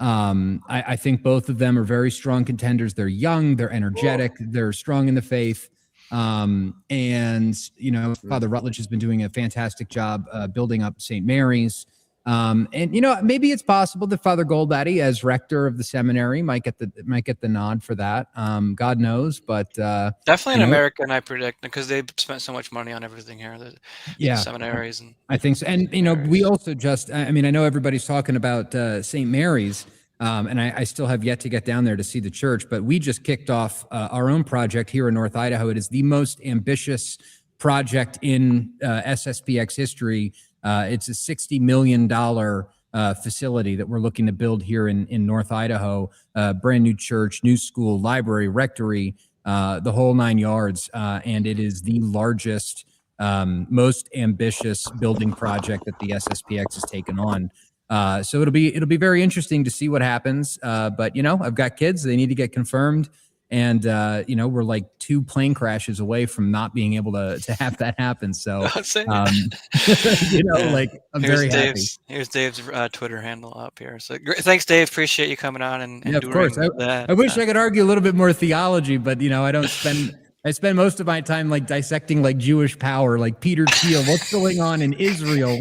I think both of them are very strong contenders. They're young, they're energetic, they're strong in the faith. And, you know, Father Rutledge has been doing a fantastic job building up St. Mary's. And, you know, maybe it's possible that Father Goldaddy, as rector of the seminary, might get the nod for that. God knows, but definitely an American, I predict, because they've spent so much money on everything here. The seminaries, and I think so. And you know, we also I mean, I know everybody's talking about St. Mary's, and I still have yet to get down there to see the church, but we just kicked off our own project here in North Idaho. It is the most ambitious project in SSPX history. It's a $60 million facility that we're looking to build here in North Idaho. Brand new church, new school, library, rectory, the whole 9 yards. And it is the largest, most ambitious building project that the SSPX has taken on. So it'll be very interesting to see what happens. But I've got kids; they need to get confirmed, and we're like 2 plane crashes away from not being able to have that happen. So I'm very happy. Here's Dave's Twitter handle up here. So thanks, Dave. Appreciate you coming on and of course. I wish I could argue a little bit more theology, but I don't spend. I spend most of my time like dissecting like Jewish power, like Peter Thiel. What's going on in Israel?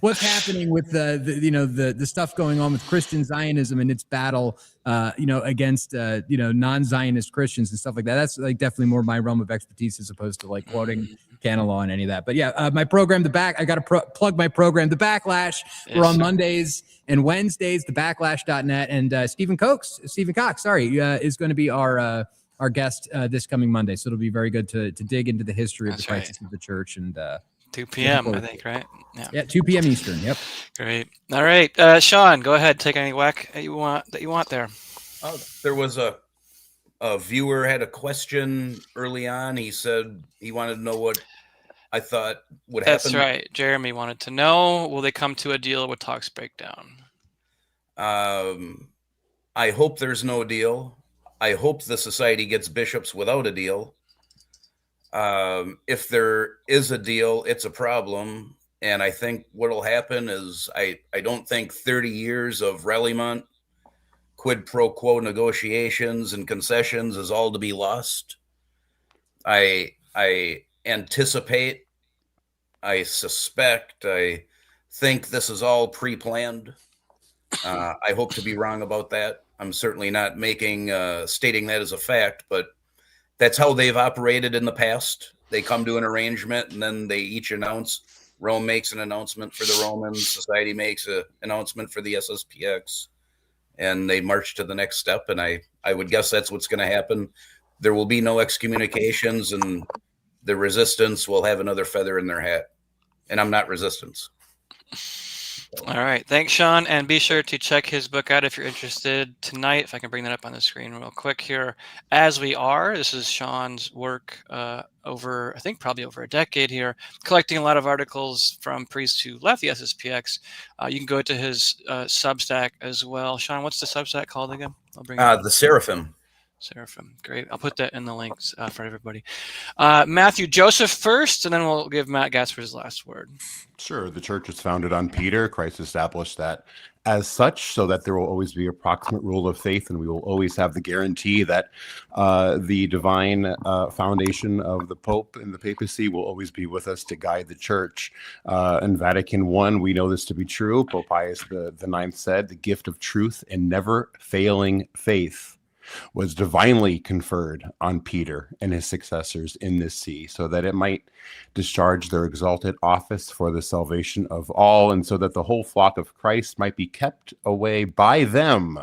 What's happening with the stuff going on with Christian Zionism and its battle, against non-Zionist Christians and stuff like that. That's like definitely more my realm of expertise as opposed to like quoting canon law and any of that. But yeah, my program, I got to plug my program, The Backlash. We're on Mondays and Wednesdays, thebacklash.net, and Stephen Cox, is going to be our guest this coming Monday. So it'll be very good to dig into the history of the crisis of the church. And 2 p.m. I think, right? Yeah, 2 p.m. Eastern. Yep. Great. All right, Sean, go ahead. Take any whack that you want there. There was a viewer had a question early on. He said he wanted to know what I thought would happen. That's right. Jeremy wanted to know, will they come to a deal with talks break down? I hope there's no deal. I hope the society gets bishops without a deal. If there is a deal, it's a problem. And I think what will happen is I don't think 30 years of Reilly quid pro quo negotiations and concessions is all to be lost. I anticipate, I suspect, I think this is all pre-planned. I hope to be wrong about that. I'm certainly not stating that as a fact, but that's how they've operated in the past. They come to an arrangement and then they each announce. Rome makes an announcement for the Romans. Society makes an announcement for the SSPX, and they march to the next step. And I would guess that's what's going to happen. There will be no excommunications, and the resistance will have another feather in their hat. And I'm not resistance. All right. Thanks, Sean. And be sure to check his book out if you're interested tonight. If I can bring that up on the screen real quick here. As We Are. This is Sean's work probably over a decade here, collecting a lot of articles from priests who left the SSPX. You can go to his Substack as well. Sean, what's the Substack called again? I'll bring it The Seraphim. Seraphim. Great. I'll put that in the links for everybody. Matthew Joseph first, and then we'll give Matt Gaspers the last word. Sure. The church is founded on Peter. Christ established that as such, so that there will always be a proximate rule of faith, and we will always have the guarantee that the divine foundation of the Pope and the papacy will always be with us to guide the church. In Vatican I, we know this to be true. Pope Pius the IX said, "The gift of truth and never failing faith was divinely conferred on Peter and his successors in this see, so that it might discharge their exalted office for the salvation of all, and so that the whole flock of Christ might be kept away by them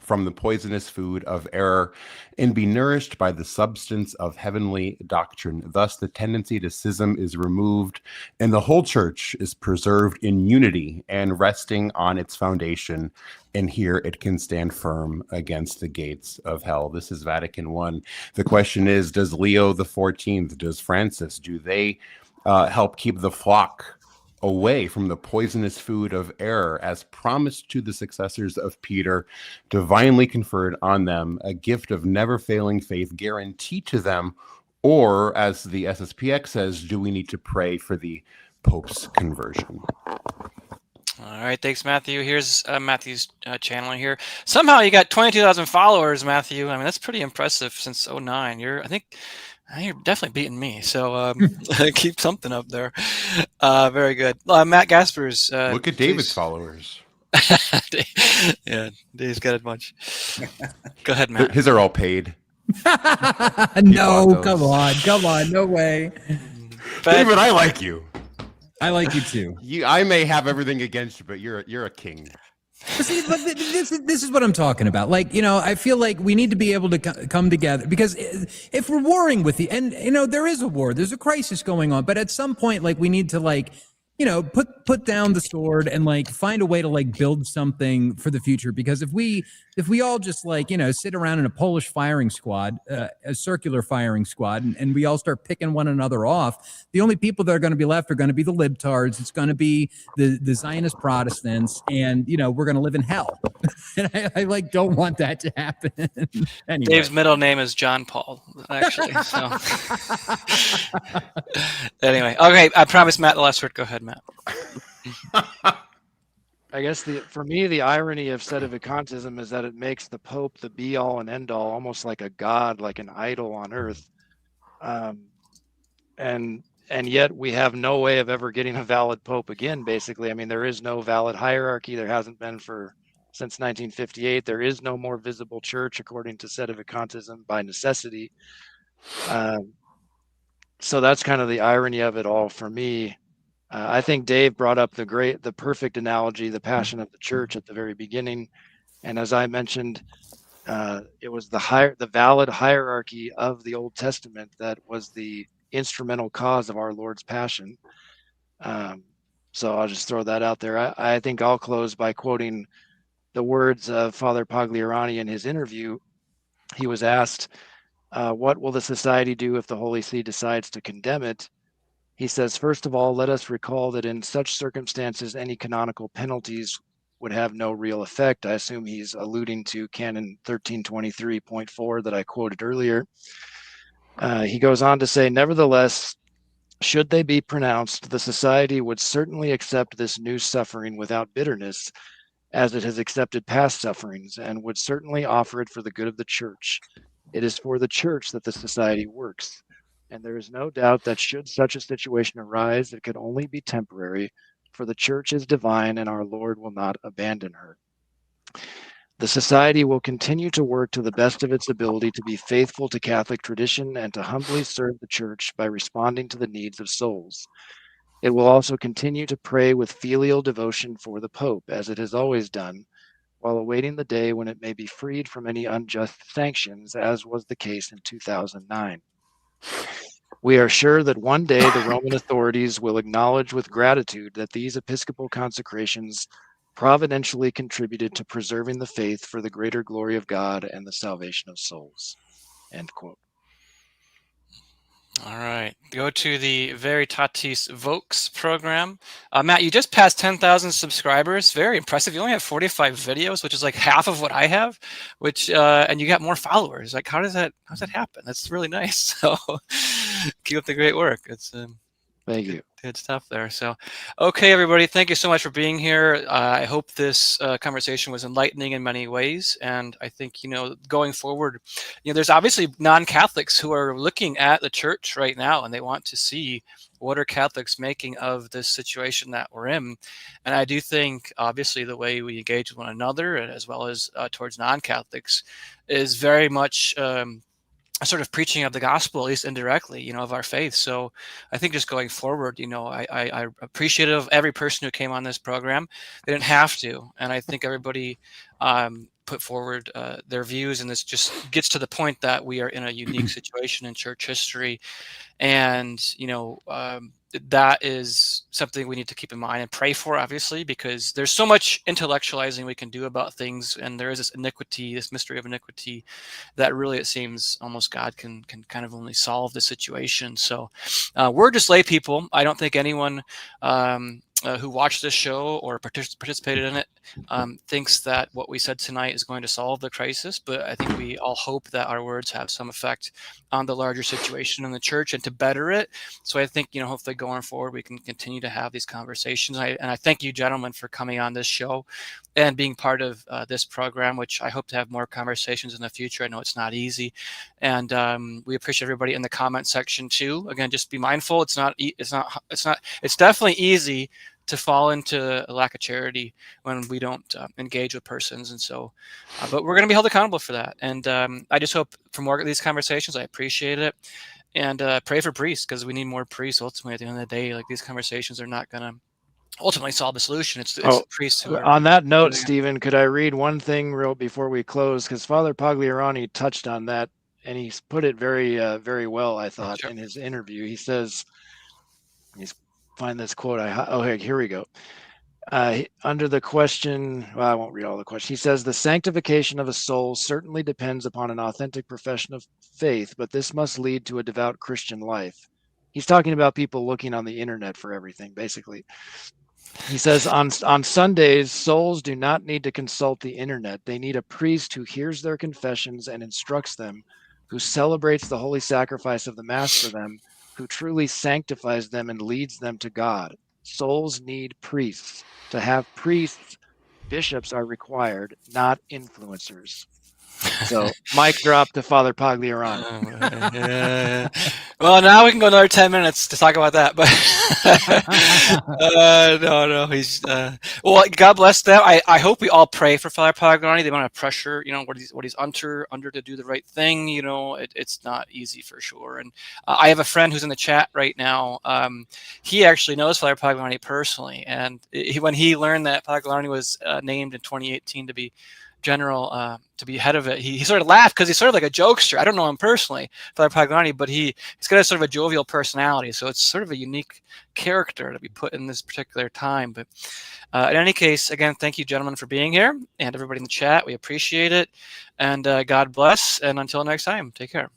from the poisonous food of error, and be nourished by the substance of heavenly doctrine. Thus the tendency to schism is removed, and the whole church is preserved in unity and resting on its foundation, and here it can stand firm against the gates of hell." This is Vatican I. The question is, does Leo XIV, does Francis, do they help keep the flock away from the poisonous food of error, as promised to the successors of Peter, divinely conferred on them, a gift of never failing faith guaranteed to them? Or, as the SSPX says, do we need to pray for the Pope's conversion? All right, thanks, Matthew. Here's Matthew's channel here. Somehow you got 22,000 followers, Matthew. I mean, that's pretty impressive since 2009. I think you're definitely beating me. So keep something up there. Very good. Matt Gaspers. Look at David's followers. Yeah, Dave's got a bunch. Go ahead, Matt. His are all paid. No, come on. No way. David, I like you. I like you too. I may have everything against you, but you're a king. See, but this is what I'm talking about. Like, I feel like we need to be able to come together, because if we're warring with and there is a war, there's a crisis going on, but at some point, like, we need to put down the sword and like find a way to like build something for the future. Because if we all just like, sit around in a Polish firing squad, a circular firing squad, and we all start picking one another off, the only people that are going to be left are going to be the libtards. It's going to be the Zionist Protestants, and we're going to live in hell. And I like don't want that to happen. Anyway. Dave's middle name is John Paul, actually. So anyway, okay. I promise Matt the last word. Go ahead, Matt. I guess for me, the irony of sedevacantism is that it makes the Pope the be all and end all, almost like a god, like an idol on earth. And yet we have no way of ever getting a valid Pope again, basically. I mean, there is no valid hierarchy. There hasn't been since 1958. There is no more visible church, according to sedevacantism, by necessity. So that's kind of the irony of it all for me. I think Dave brought up the perfect analogy, the passion of the church at the very beginning. And as I mentioned, it was the valid hierarchy of the Old Testament that was the instrumental cause of our Lord's passion. So I'll just throw that out there. I think I'll close by quoting the words of Father Pagliarani in his interview. He was asked, what will the society do if the Holy See decides to condemn it? He says, first of all, let us recall that in such circumstances, any canonical penalties would have no real effect. I assume he's alluding to Canon 1323.4 that I quoted earlier. He goes on to say, nevertheless, should they be pronounced, the society would certainly accept this new suffering without bitterness, as it has accepted past sufferings, and would certainly offer it for the good of the church. It is for the church that the society works. And there is no doubt that should such a situation arise, it could only be temporary, for the church is divine and our Lord will not abandon her. The society will continue to work to the best of its ability to be faithful to Catholic tradition and to humbly serve the church by responding to the needs of souls. It will also continue to pray with filial devotion for the Pope, as it has always done, while awaiting the day when it may be freed from any unjust sanctions, as was the case in 2009. We are sure that one day the Roman authorities will acknowledge with gratitude that these episcopal consecrations providentially contributed to preserving the faith for the greater glory of God and the salvation of souls. End quote. All right. Go to the Veritatis Vox program. Matt, you just passed 10,000 subscribers. Very impressive. You only have 45 videos, which is like half of what I have, and you got more followers. Like, how's that happen? That's really nice. So keep up the great work. It's Thank you. Good stuff there. So, okay, everybody, thank you so much for being here. I hope this conversation was enlightening in many ways. And I think, going forward, there's obviously non-Catholics who are looking at the church right now, and they want to see what are Catholics making of this situation that we're in. And I do think, obviously, the way we engage with one another, as well as towards non-Catholics, is very much a sort of preaching of the gospel, at least indirectly, of our faith. So I think just going forward, I appreciative of every person who came on this program. They didn't have to. And I think everybody put forward their views. And this just gets to the point that we are in a unique situation in church history. And, that is something we need to keep in mind and pray for, obviously, because there's so much intellectualizing we can do about things. And there is this iniquity, this mystery of iniquity, that really, it seems, almost God can kind of only solve the situation. So we're just lay people. I don't think anyone who watched this show or participated in it thinks that what we said tonight is going to solve the crisis. But I think we all hope that our words have some effect on the larger situation in the church and to better it. So I think, hopefully going forward, we can continue to have these conversations. And I thank you, gentlemen, for coming on this show and being part of this program, which I hope to have more conversations in the future. I know it's not easy. And we appreciate everybody in the comment section too. Again, just be mindful. It's definitely easy to fall into a lack of charity when we don't engage with persons. And so, but we're going to be held accountable for that. And I just hope for more of these conversations. I appreciate it. And pray for priests, because we need more priests ultimately at the end of the day. Like, these conversations are not going to ultimately solve the solution. It's priests who are... On that note, Stephen, could I read one thing real before we close? Because Father Pagliarani touched on that, and he's put it very, very well, I thought, in his interview. He says, find this quote. Here we go. Under the question, well, I won't read all the questions. He says, the sanctification of a soul certainly depends upon an authentic profession of faith, but this must lead to a devout Christian life. He's talking about people looking on the internet for everything, basically. He says, on Sundays, souls do not need to consult the internet. They need a priest who hears their confessions and instructs them, who celebrates the holy sacrifice of the Mass for them, who truly sanctifies them and leads them to God. Souls need priests. To have priests, bishops are required, not influencers. So, mic drop to Father Pagliarano. Well, now we can go another 10 minutes to talk about that. But no, he's well. God bless them. I hope we all pray for Father Pagliarani. They want to pressure, what he's under to do the right thing. It's not easy for sure. And I have a friend who's in the chat right now. He actually knows Father Pagliarani personally, and when he learned that Pagliarani was named in 2018 to be general, to be head of it, he sort of laughed because he's sort of like a jokester. I don't know him personally, Father Pagliarani, but he's got a sort of a jovial personality. So it's sort of a unique character to be put in this particular time. But in any case, again, thank you, gentlemen, for being here, and everybody in the chat. We appreciate it. And God bless. And until next time, take care.